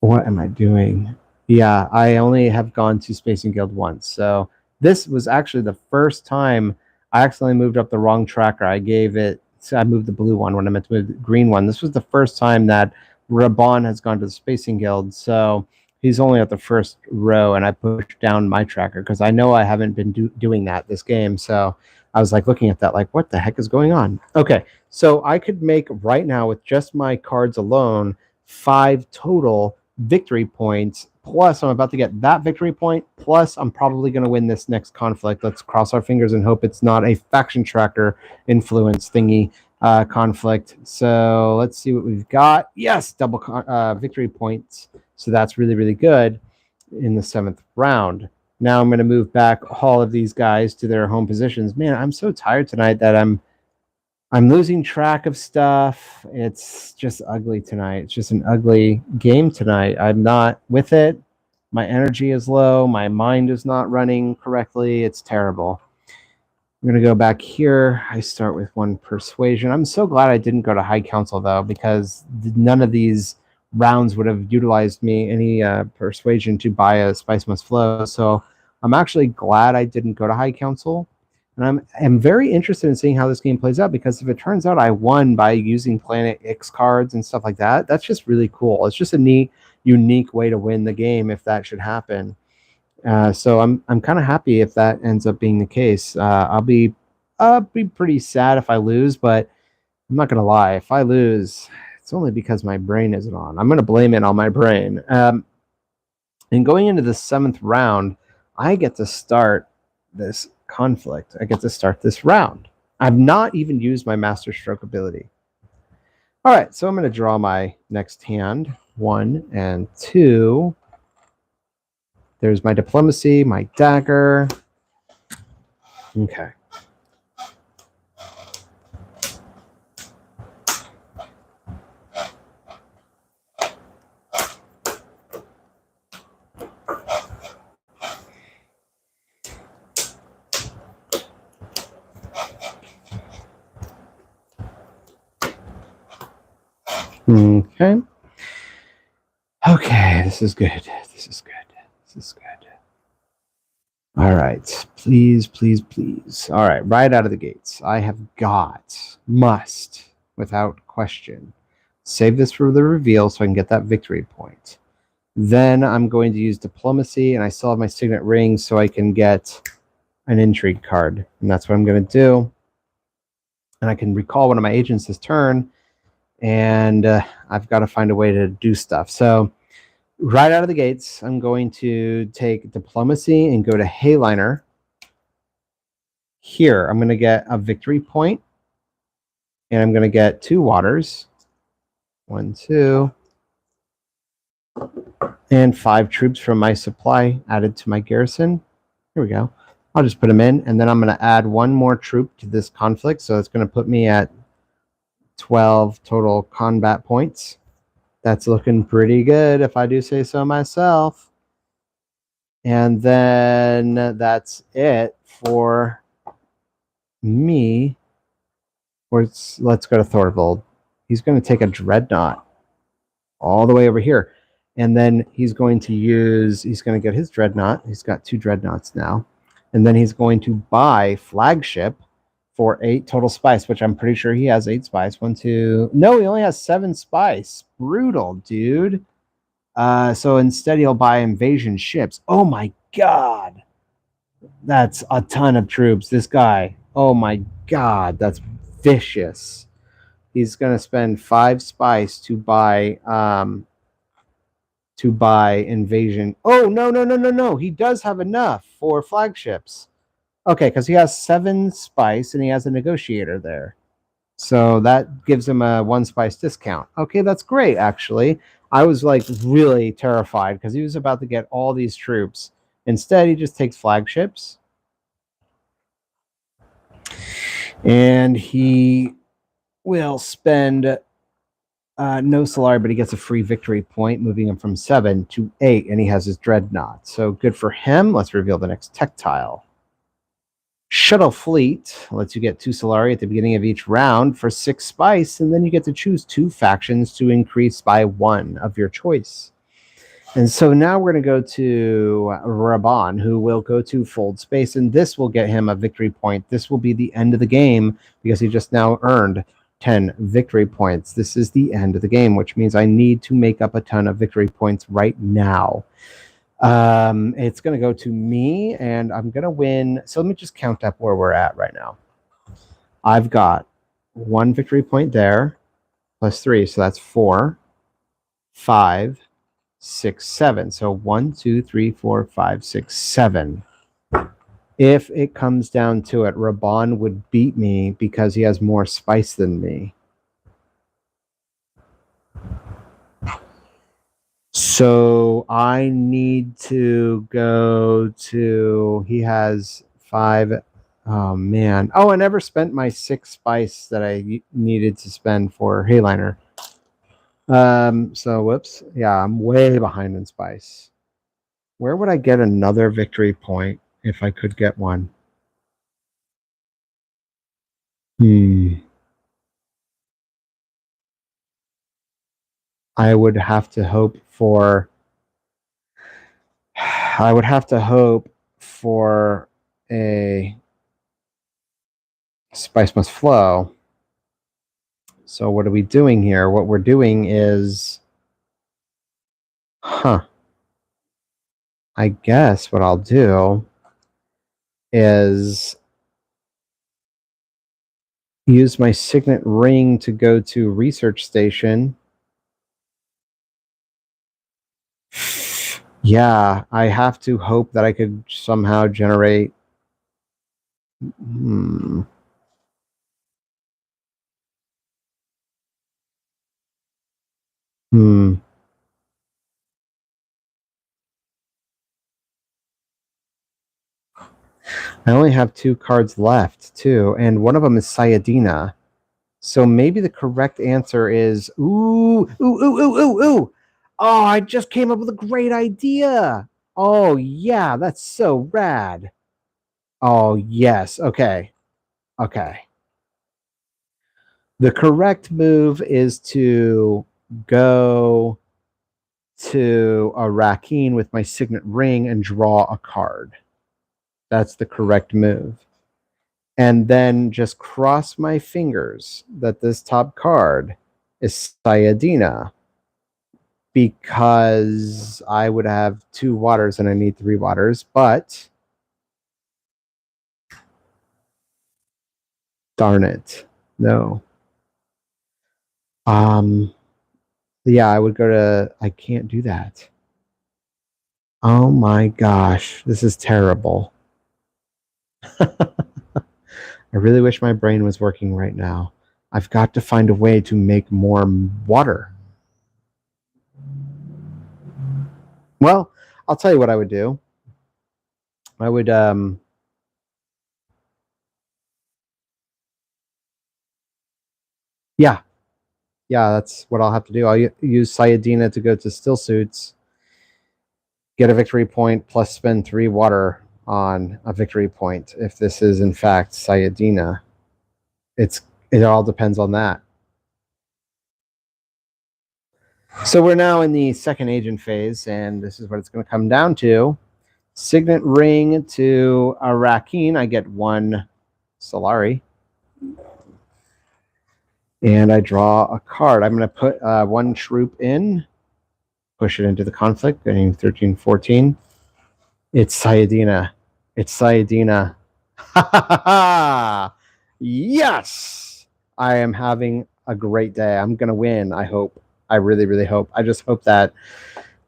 What am I doing? Yeah, I only have gone to Spacing Guild once. So this was actually the first time I accidentally moved up the wrong tracker. I moved the blue one when I meant to move the green one. This was the first time that Raban has gone to the Spacing Guild. So he's only at the first row, and I pushed down my tracker because I know I haven't been doing that this game. So I was like looking at that like, what the heck is going on? Okay, so I could make right now with just my cards alone 5 total victory points. Plus, I'm about to get that victory point. Plus, I'm probably going to win this next conflict. Let's cross our fingers and hope it's not a faction tracker influence thingy conflict. So let's see what we've got. Yes, double victory points. So that's really, really good in the 7th round. Now I'm going to move back all of these guys to their home positions. Man, I'm so tired tonight that I'm losing track of stuff. It's just ugly tonight. It's just an ugly game tonight. I'm not with it. My energy is low. My mind is not running correctly. It's terrible. I'm going to go back here. I start with 1 persuasion. I'm so glad I didn't go to High Council, though, because none of these rounds would have utilized me any persuasion to buy a Spice Must Flow. So I'm actually glad I didn't go to High Council. And I'm very interested in seeing how this game plays out, because if it turns out I won by using Planet X cards and stuff like that, that's just really cool. It's just a neat, unique way to win the game if that should happen. So I'm kind of happy if that ends up being the case. I'll be pretty sad if I lose, but I'm not gonna lie. If I lose, it's only because my brain isn't on. I'm gonna blame it on my brain. And going into the 7th round, I get to start this conflict. I get to start this round. I've not even used my Master Stroke ability. All right, so I'm going to draw my next hand. 1 and 2. There's my diplomacy, my dagger. Okay. Okay. Okay, this is good. This is good. This is good. All right. Please, please, please. All right, right out of the gates. I have must, without question, save this for the reveal so I can get that victory point. Then I'm going to use diplomacy, and I still have my signet ring so I can get an intrigue card. And that's what I'm going to do. And I can recall one of my agents this turn, and I've got to find a way to do stuff. So right out of the gates, I'm going to take diplomacy and go to Hayliner. Here, I'm going to get a victory point, and I'm going to get 2 waters. 1, 2, and 5 troops from my supply added to my garrison. Here we go. I'll just put them in, and then I'm going to add 1 more troop to this conflict, so it's going to put me at 12 total combat points. That's looking pretty good, if I do say so myself. And then that's it for me. Let's go to Thorvald. He's going to take a dreadnought all the way over here. And then he's going to get his dreadnought. He's got 2 dreadnoughts now. And then he's going to buy flagship for 8 total spice, which I'm pretty sure he has 8 spice. 1, 2. No, he only has 7 spice. Brutal, dude. So instead he'll buy invasion ships. Oh my god. That's a ton of troops. This guy. Oh my god, that's vicious. He's gonna spend 5 spice to buy invasion. Oh no. He does have enough for flagships. Okay, because he has 7 spice and he has a negotiator there. So that gives him a 1 spice discount. Okay, that's great, actually. I was like really terrified because he was about to get all these troops. Instead, he just takes flagships. And he will spend no Solari, but he gets a free victory point, moving him from 7 to 8, and he has his dreadnought. So good for him. Let's reveal the next tech tile. Shuttle Fleet lets you get 2 Solari at the beginning of each round for 6 spice, and then you get to choose 2 factions to increase by 1 of your choice. And so now we're going to go to Raban, who will go to Fold Space, and this will get him a victory point. This will be the end of the game because he just now earned 10 victory points. This is the end of the game, which means I need to make up a ton of victory points right now. It's going to go to me, and I'm going to win. So let me just count up where we're at right now. I've got 1 victory point there, plus 3, so that's 4, 5, 6, 7. So 1, 2, 3, 4, 5, 6, 7. If it comes down to it, Raban would beat me because he has more spice than me. So I need to go to, he has 5. Oh man. Oh, I never spent my 6 spice that I needed to spend for Hayliner. So whoops. Yeah, I'm way behind in spice. Where would I get another victory point if I could get one? I would have to hope for a spice must flow. So what are we doing here? What we're doing is, I guess what I'll do is use my signet ring to go to research station. Yeah, I have to hope that I could somehow generate. I only have 2 cards left, too, and one of them is Sayadina. So maybe the correct answer is ooh. Oh, I just came up with a great idea. Oh, yeah, that's so rad. Oh, yes. Okay. The correct move is to go to a Rakeen with my Signet Ring and draw a card. That's the correct move. And then just cross my fingers that this top card is Sayadina, because I would have 2 waters and I need 3 waters, but darn it. No. Yeah, I would go to, I can't do that. Oh my gosh, this is terrible. I really wish my brain was working right now. I've got to find a way to make more water. Well, I'll tell you what I would do. I would, yeah, that's what I'll have to do. I'll use Sayadina to go to Still Suits, get a victory point, plus spend 3 water on a victory point. If this is in fact Sayadina, it all depends on that. So we're now in the second agent phase, and this is what it's going to come down to. Signet Ring to a Rakeen. I get 1 Solari. And I draw a card. I'm going to put 1 troop in, push it into the conflict, getting 13, 14. It's Sayadina. It's Sayadina. Yes! I am having a great day. I'm going to win, I hope. I really, really hope. I just hope that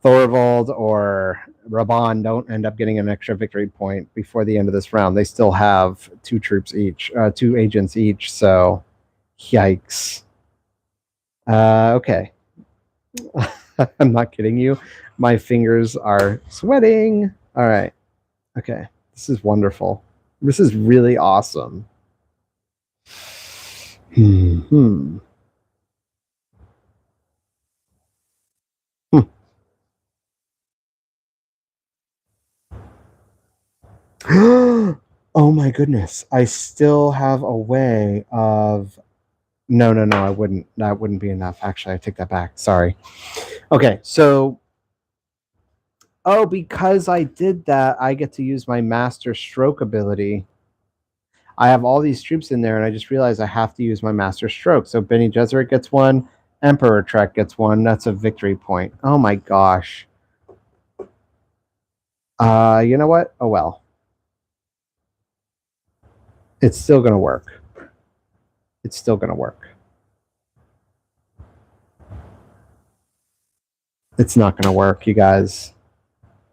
Thorvald or Raban don't end up getting an extra victory point before the end of this round. They still have 2 troops each, 2 agents each, so yikes. Okay. I'm not kidding you. My fingers are sweating. All right. Okay. This is wonderful. This is really awesome. Hmm. Oh my goodness. I still have a way of... No, I wouldn't. That wouldn't be enough. Actually, I take that back. Sorry. Okay, so... Oh, because I did that, I get to use my Master Stroke ability. I have all these troops in there, and I just realized I have to use my Master Stroke. So Bene Gesserit gets 1, Emperor Trek gets 1. That's a victory point. Oh my gosh. You know what? Oh well. It's still going to work. It's still going to work. It's not going to work, you guys.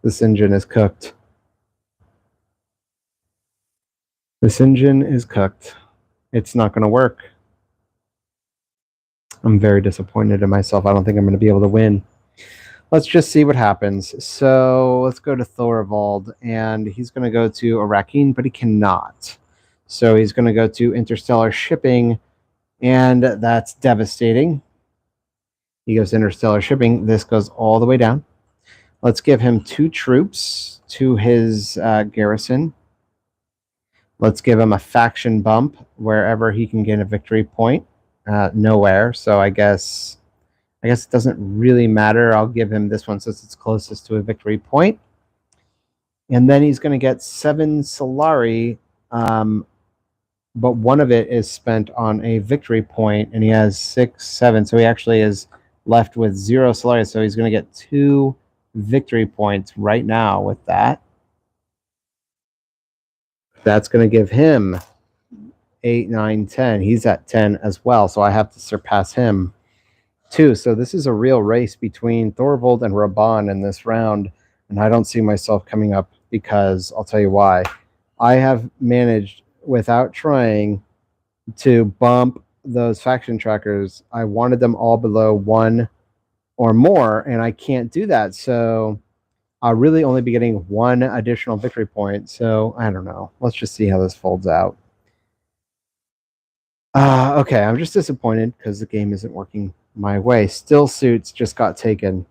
This engine is cooked. This engine is cooked. It's not going to work. I'm very disappointed in myself. I don't think I'm going to be able to win. Let's just see what happens. So let's go to Thorvald, and he's going to go to Arakeen, but he cannot. So he's going to go to Interstellar Shipping, and that's devastating. He goes to Interstellar Shipping. This goes all the way down. Let's give him 2 troops to his garrison. Let's give him a faction bump wherever he can get a victory point. Nowhere. So I guess it doesn't really matter. I'll give him this one since it's closest to a victory point. And then he's going to get 7 Solari, but one of it is spent on a victory point, and he has 6, 7. So he actually is left with 0 Solari. So he's going to get 2 victory points right now with that. That's going to give him 8, 9, 10. He's at 10 as well, so I have to surpass him too. So this is a real race between Thorvald and Raban in this round, and I don't see myself coming up, because I'll tell you why. I have managed, without trying, to bump those faction trackers. I wanted them all below 1 or more, and I can't do that. So I'll really only be getting 1 additional victory point. So I don't know. Let's just see how this folds out. Okay, I'm just disappointed because the game isn't working my way. Still Suits just got taken.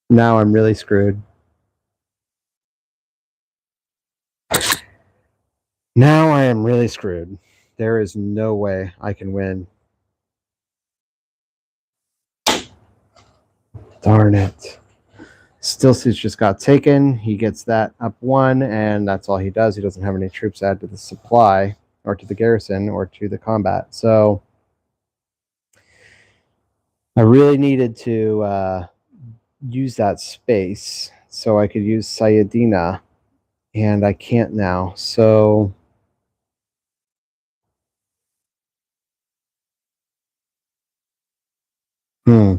Now I'm really screwed. Now I am really screwed. There is no way I can win. Darn it. Stillsuits just got taken. He gets that up 1, and that's all he does. He doesn't have any troops added to the supply, or to the garrison, or to the combat. So I really needed to use that space so I could use Sayadina, and I can't now. So Hmm.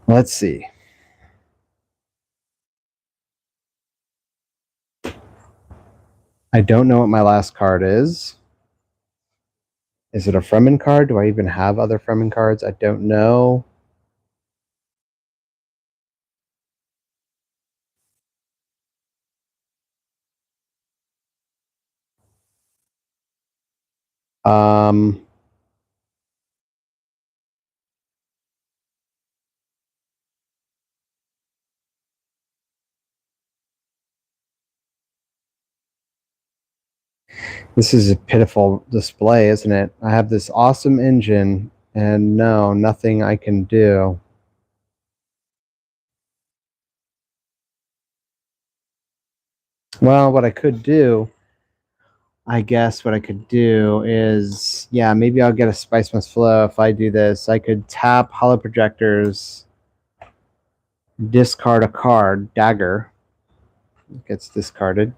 Let's see. I don't know what my last card is. Is it a Fremen card? Do I even have other Fremen cards? I don't know. Um, this is a pitiful display, isn't it? I have this awesome engine, and no, nothing I can do. Well, what I could do, I guess what I could do is, yeah, maybe I'll get a Spice Must Flow if I do this. I could tap Hollow Projectors, discard a card, Dagger. It gets discarded.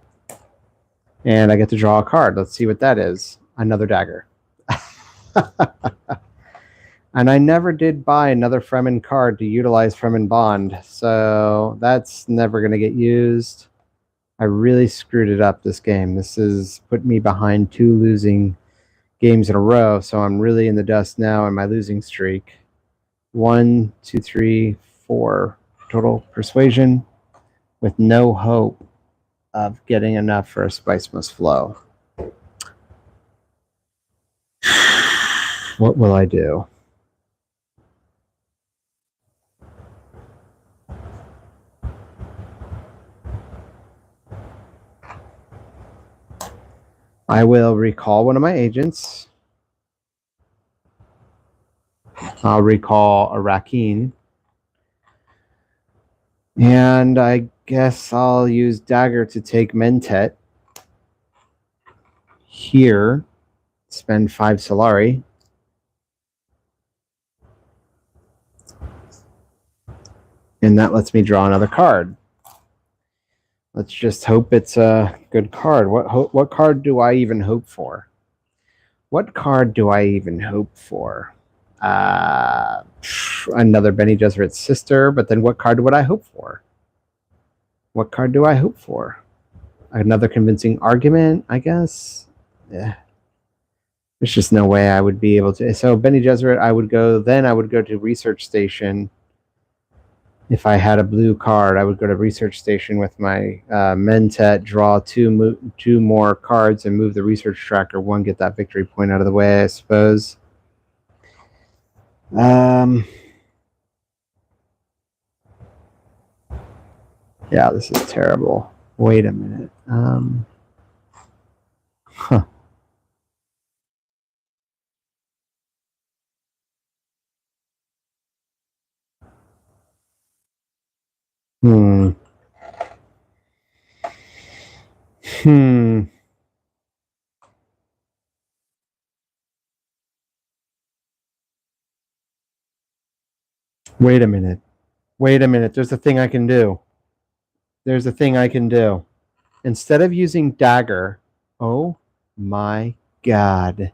And I get to draw a card. Let's see what that is. Another Dagger. And I never did buy another Fremen card to utilize Fremen Bond, so that's never going to get used. I really screwed it up this game. This has put me behind 2 losing games in a row, so I'm really in the dust now in my losing streak. 1, 2, 3, 4 total persuasion with no hope of getting enough for a Spice Must Flow. What will I do? I will recall one of my agents. I'll recall a Rakeen. And I guess I'll use Dagger to take Mentet. Here, spend 5 Solari. And that lets me draw another card. Let's just hope it's a good card. What card do I even hope for? What card do I even hope for? Another Bene Gesserit's sister, but then what card would I hope for? What card do I hope for? Another convincing argument, I guess? Yeah. There's just no way I would be able to. So Bene Gesserit, I would go to Research Station. If I had a blue card, I would go to Research Station with my Mentet, draw two more cards, and move the Research Tracker 1, get that victory point out of the way, I suppose. Yeah, this is terrible. Wait a minute. Huh. Hmm. Wait a minute. There's a thing I can do. Instead of using Dagger, oh my god.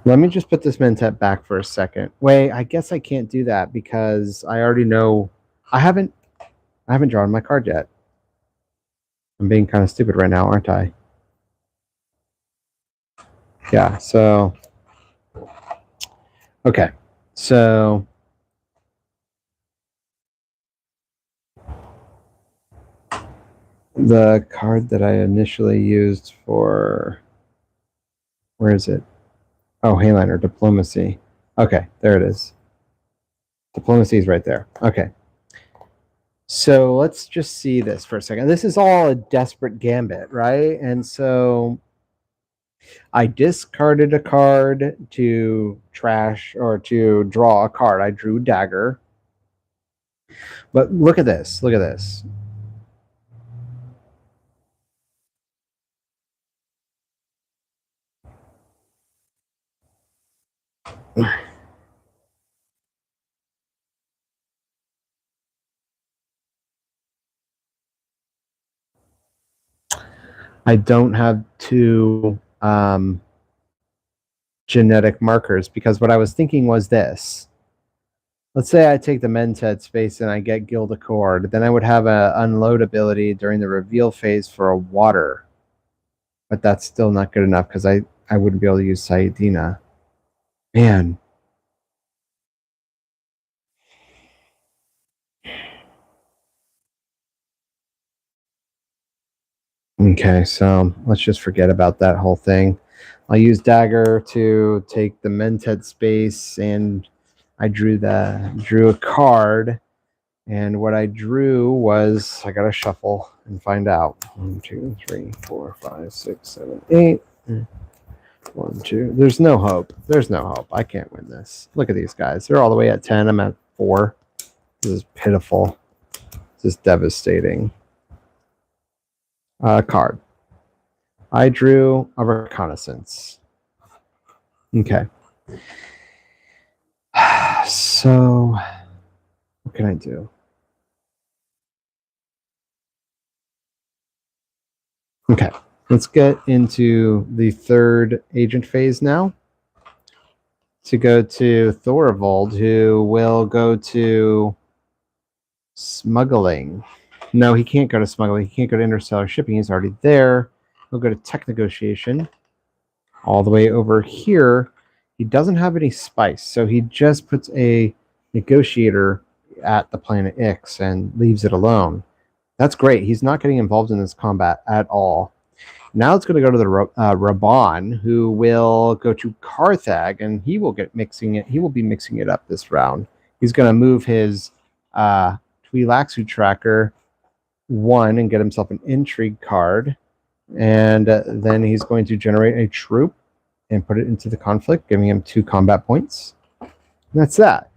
Let me just put this Mentet back for a second. Wait, I guess I can't do that because I already know I haven't drawn my card yet. I'm being kind of stupid right now, aren't I? Yeah, so okay. So the card that I initially used for, where is it? Oh, Hayliner, Diplomacy. Okay, there it is. Diplomacy is right there. Okay. So let's just see this for a second. This is all a desperate gambit, right? And so I discarded a card to trash or to draw a card. I drew Dagger. But look at this. Look at this. I don't have two genetic markers because what I was thinking was this. Let's say I take the Mentat space and I get Gildacord, then I would have an unload ability during the reveal phase for a water. But that's still not good enough because I wouldn't be able to use Saidina. Man. Okay, so let's just forget about that whole thing. I'll use Dagger to take the Mentat space, and I drew a card, and what I drew was, I gotta shuffle and find out. 1, 2, 3, 4, 5, 6, 7, 8. 1, 2. There's no hope. There's no hope. I can't win this. Look at these guys. They're all the way at 10. I'm at 4. This is pitiful. This is devastating. Card. I drew a Reconnaissance. Okay. So, what can I do? Okay. Let's get into the third agent phase now. To go to Thorvald, who will go to smuggling. No, he can't go to smuggling. He can't go to interstellar shipping. He's already there. He'll go to tech negotiation. All the way over here, he doesn't have any spice, so he just puts a negotiator at the planet Ix and leaves it alone. That's great. He's not getting involved in this combat at all. Now it's going to go to the Raban, who will go to Carthag, and he will get mixing it. He will be mixing it up this round. He's going to move his Twi'lexu tracker 1 and get himself an intrigue card, and then he's going to generate a troop and put it into the conflict, giving him 2 combat points. And that's that.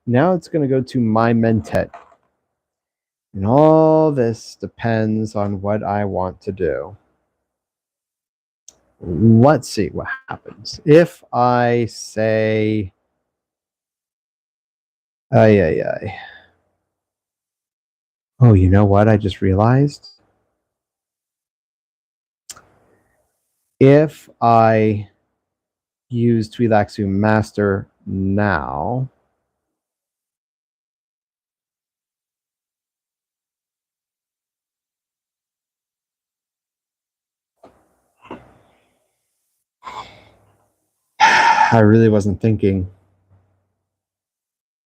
Now it's going to go to my Mentat. And all this depends on what I want to do. Let's see what happens. If I say, oh, you know what? I just realized. If I use Twi'lexu Master now, I really wasn't thinking.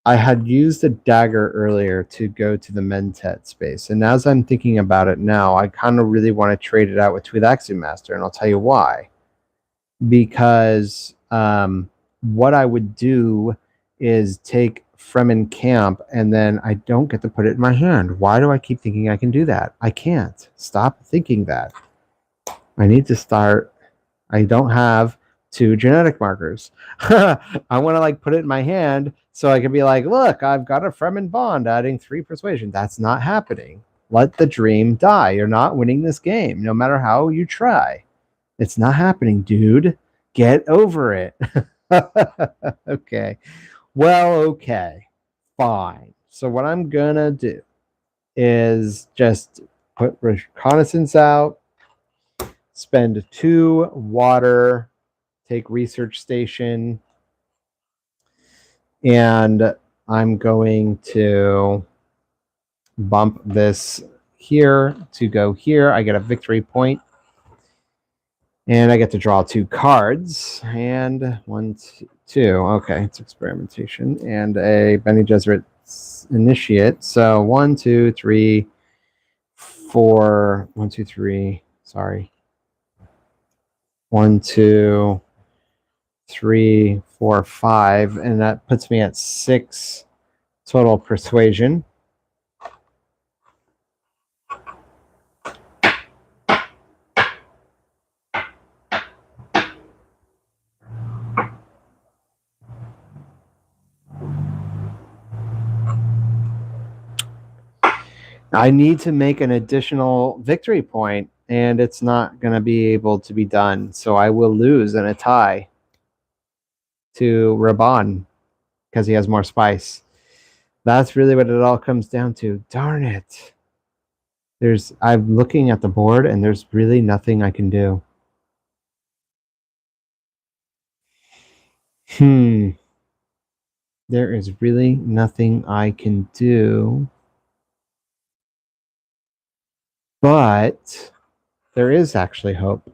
I had used a dagger earlier to go to the Mentat space, and as I'm thinking about it now, I kind of really want to trade it out with Twi'lexu Master, and I'll tell you why. Because what I would do is take Fremen Camp, and then I don't get to put it in my hand. Why do I keep thinking I can do that? I can't. Stop thinking that. I need to start. I don't have 2 genetic markers. I want to put it in my hand so I can be like, look, I've got a Fremen bond adding 3 persuasion. That's not happening. Let the dream die. You're not winning this game, no matter how you try. It's not happening, dude. Get over it. Okay. Well, okay. Fine. So what I'm going to do is just put reconnaissance out, spend 2 water, take research station, and I'm going to bump this here to go here. I get a victory point, and I get to draw 2 cards, and 1, 2. Okay, it's experimentation, and a Bene Gesserit initiate. So 1, 2, 3, 4, 1, 2, 3. Sorry. 1, 2, 3, 4, 5, and that puts me at 6 total persuasion. I need to make an additional victory point, and it's not going to be able to be done. So I will lose in a tie to Raban because he has more spice. That's really what it all comes down to. Darn it. I'm looking at the board, and there's really nothing I can do. There is really nothing I can do. But there is actually hope.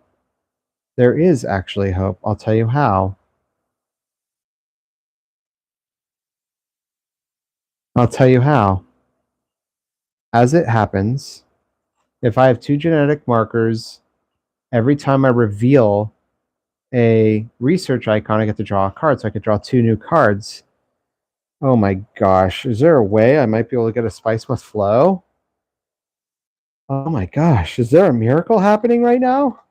There is actually hope. I'll tell you how. I'll tell you how. As it happens, if I have 2 genetic markers, every time I reveal a research icon, I get to draw a card. So I could draw 2 new cards. Oh my gosh. Is there a way I might be able to get a Spice Must Flow? Oh my gosh. Is there a miracle happening right now?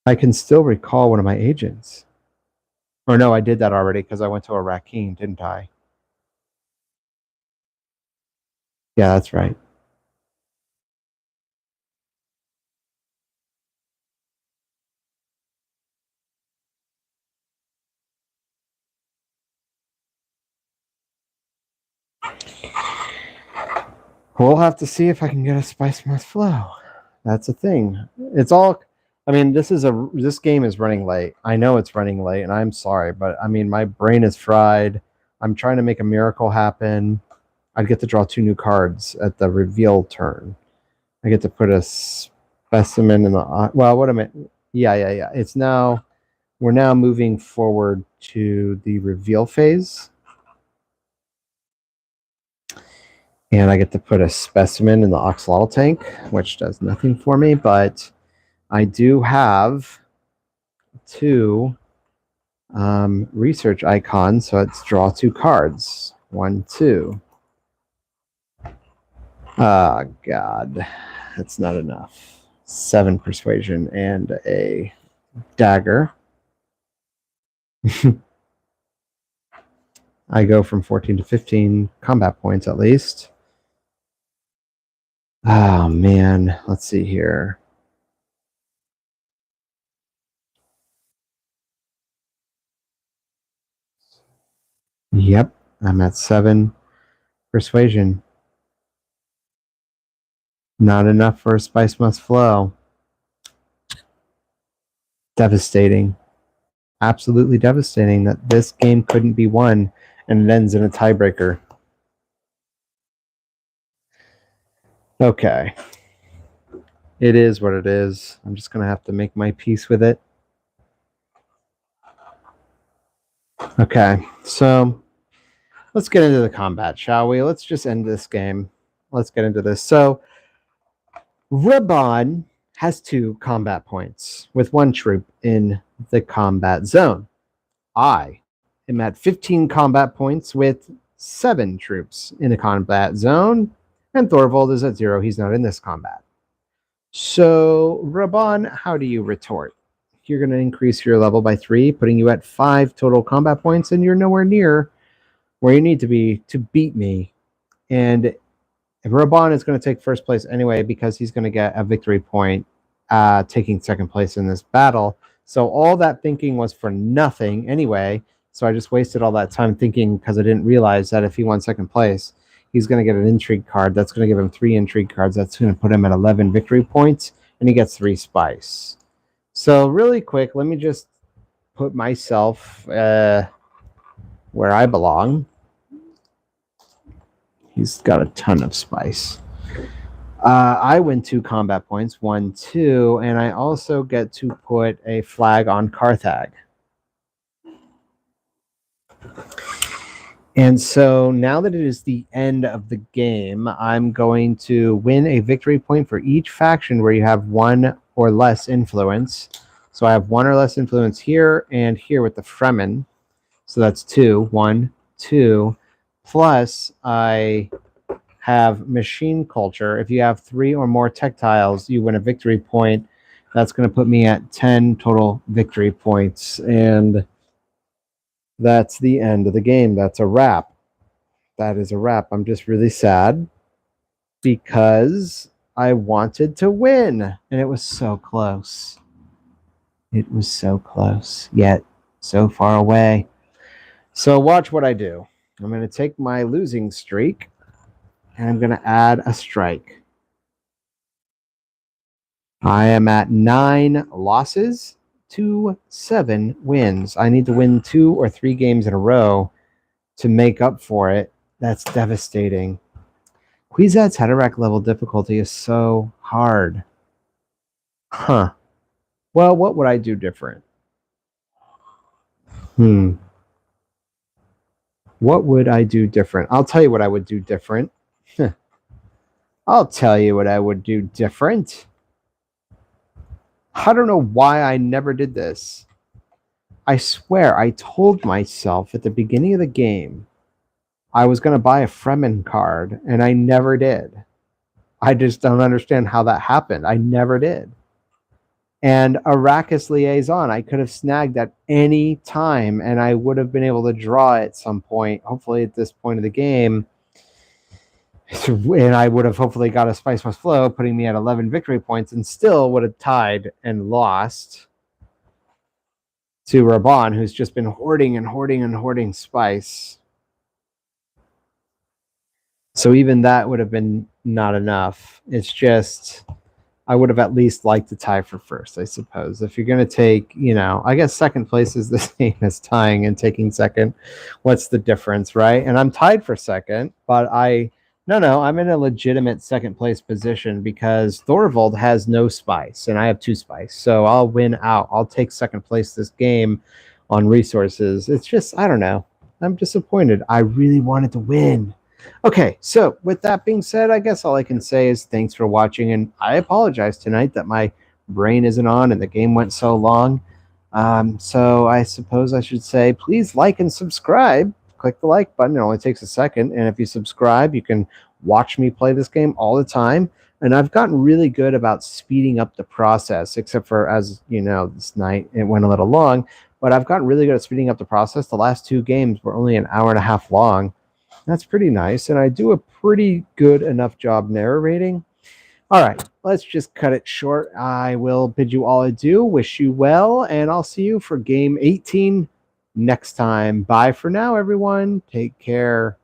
I can still recall one of my agents. Or no, I did that already because I went to a Rakeen, didn't I? Yeah, that's right. We'll have to see if I can get a Spice Must Flow. That's a thing. It's all. I mean, this game is running late. I know it's running late, and I'm sorry, but I mean, my brain is fried. I'm trying to make a miracle happen. I'd get to draw 2 new cards at the reveal turn. I get to put a specimen in the. Well, what am I? Yeah. It's now. We're now moving forward to the reveal phase. And I get to put a specimen in the Oxalotl tank, which does nothing for me, but I do have 2 research icons, so it's draw 2 cards. 1, 2. Oh, God. That's not enough. 7 persuasion and a dagger. I go from 14 to 15 combat points at least. Oh, man. Let's see here. Yep, I'm at 7 persuasion. Not enough for a Spice Must Flow. Devastating. Absolutely devastating that this game couldn't be won and it ends in a tiebreaker. Okay. It is what it is. I'm just going to have to make my peace with it. Okay, so let's get into the combat, shall we? Let's just end this game. Let's get into this. So, Raban has 2 combat points with 1 troop in the combat zone. I am at 15 combat points with 7 troops in the combat zone, and Thorvald is at 0. He's not in this combat. So, Raban, how do you retort? You're going to increase your level by 3, putting you at 5 total combat points, and you're nowhere near where you need to be to beat me. And Raban is going to take first place anyway because he's going to get a victory point taking second place in this battle. So all that thinking was for nothing anyway. So I just wasted all that time thinking because I didn't realize that if he won second place, he's going to get an intrigue card. That's going to give him 3 intrigue cards. That's going to put him at 11 victory points, and he gets 3 spice. So really quick, let me just put myself where I belong. He's got a ton of spice. I win 2 combat points, 1, 2, and I also get to put a flag on Carthag. And so now that it is the end of the game, I'm going to win a victory point for each faction where you have 1 or less influence. So I have 1 or less influence here and here with the Fremen. So that's 2. 1, 2. Plus, I have machine culture. If you have 3 or more tech tiles, you win a victory point. That's going to put me at 10 total victory points. And that's the end of the game. That's a wrap. That is a wrap. I'm just really sad because I wanted to win and it was so close. It was so close, yet so far away. So watch what I do. I'm going to take my losing streak and I'm going to add a strike. I am at 9 losses to 7 wins. I need to win 2 or 3 games in a row to make up for it. That's devastating. Kwisatz Haderach level difficulty is so hard. Huh. Well, what would I do different? What would I do different? I'll tell you what I would do different. I'll tell you what I would do different. I don't know why I never did this. I swear I told myself at the beginning of the game I was going to buy a Fremen card, and I never did. I just don't understand how that happened. I never did. And Arrakis Liaison, I could have snagged at any time, and I would have been able to draw at some point, hopefully at this point of the game. And I would have hopefully got a Spice Must Flow, putting me at 11 victory points, and still would have tied and lost to Raban, who's just been hoarding and hoarding and hoarding spice. So even that would have been not enough. It's just, I would have at least liked to tie for first, I suppose. If you're going to take, I guess second place is the same as tying and taking second. What's the difference, right? And I'm tied for second, but I'm in a legitimate second place position because Thorvald has no spice and I have 2 spice. So I'll win out. I'll take second place this game on resources. It's just, I don't know. I'm disappointed. I really wanted to win. Okay, so with that being said, I guess all I can say is thanks for watching, and I apologize tonight that my brain isn't on and the game went so long. So I suppose I should say please like and subscribe. Click the like button. It only takes a second, and if you subscribe, you can watch me play this game all the time. And I've gotten really good about speeding up the process, except for, as you know, this night it went a little long, but I've gotten really good at speeding up the process. The last 2 games were only an hour and a half long. That's pretty nice, and I do a pretty good enough job narrating. All right, let's just cut it short. I will bid you all adieu, wish you well, and I'll see you for game 18 next time. Bye for now, everyone. Take care.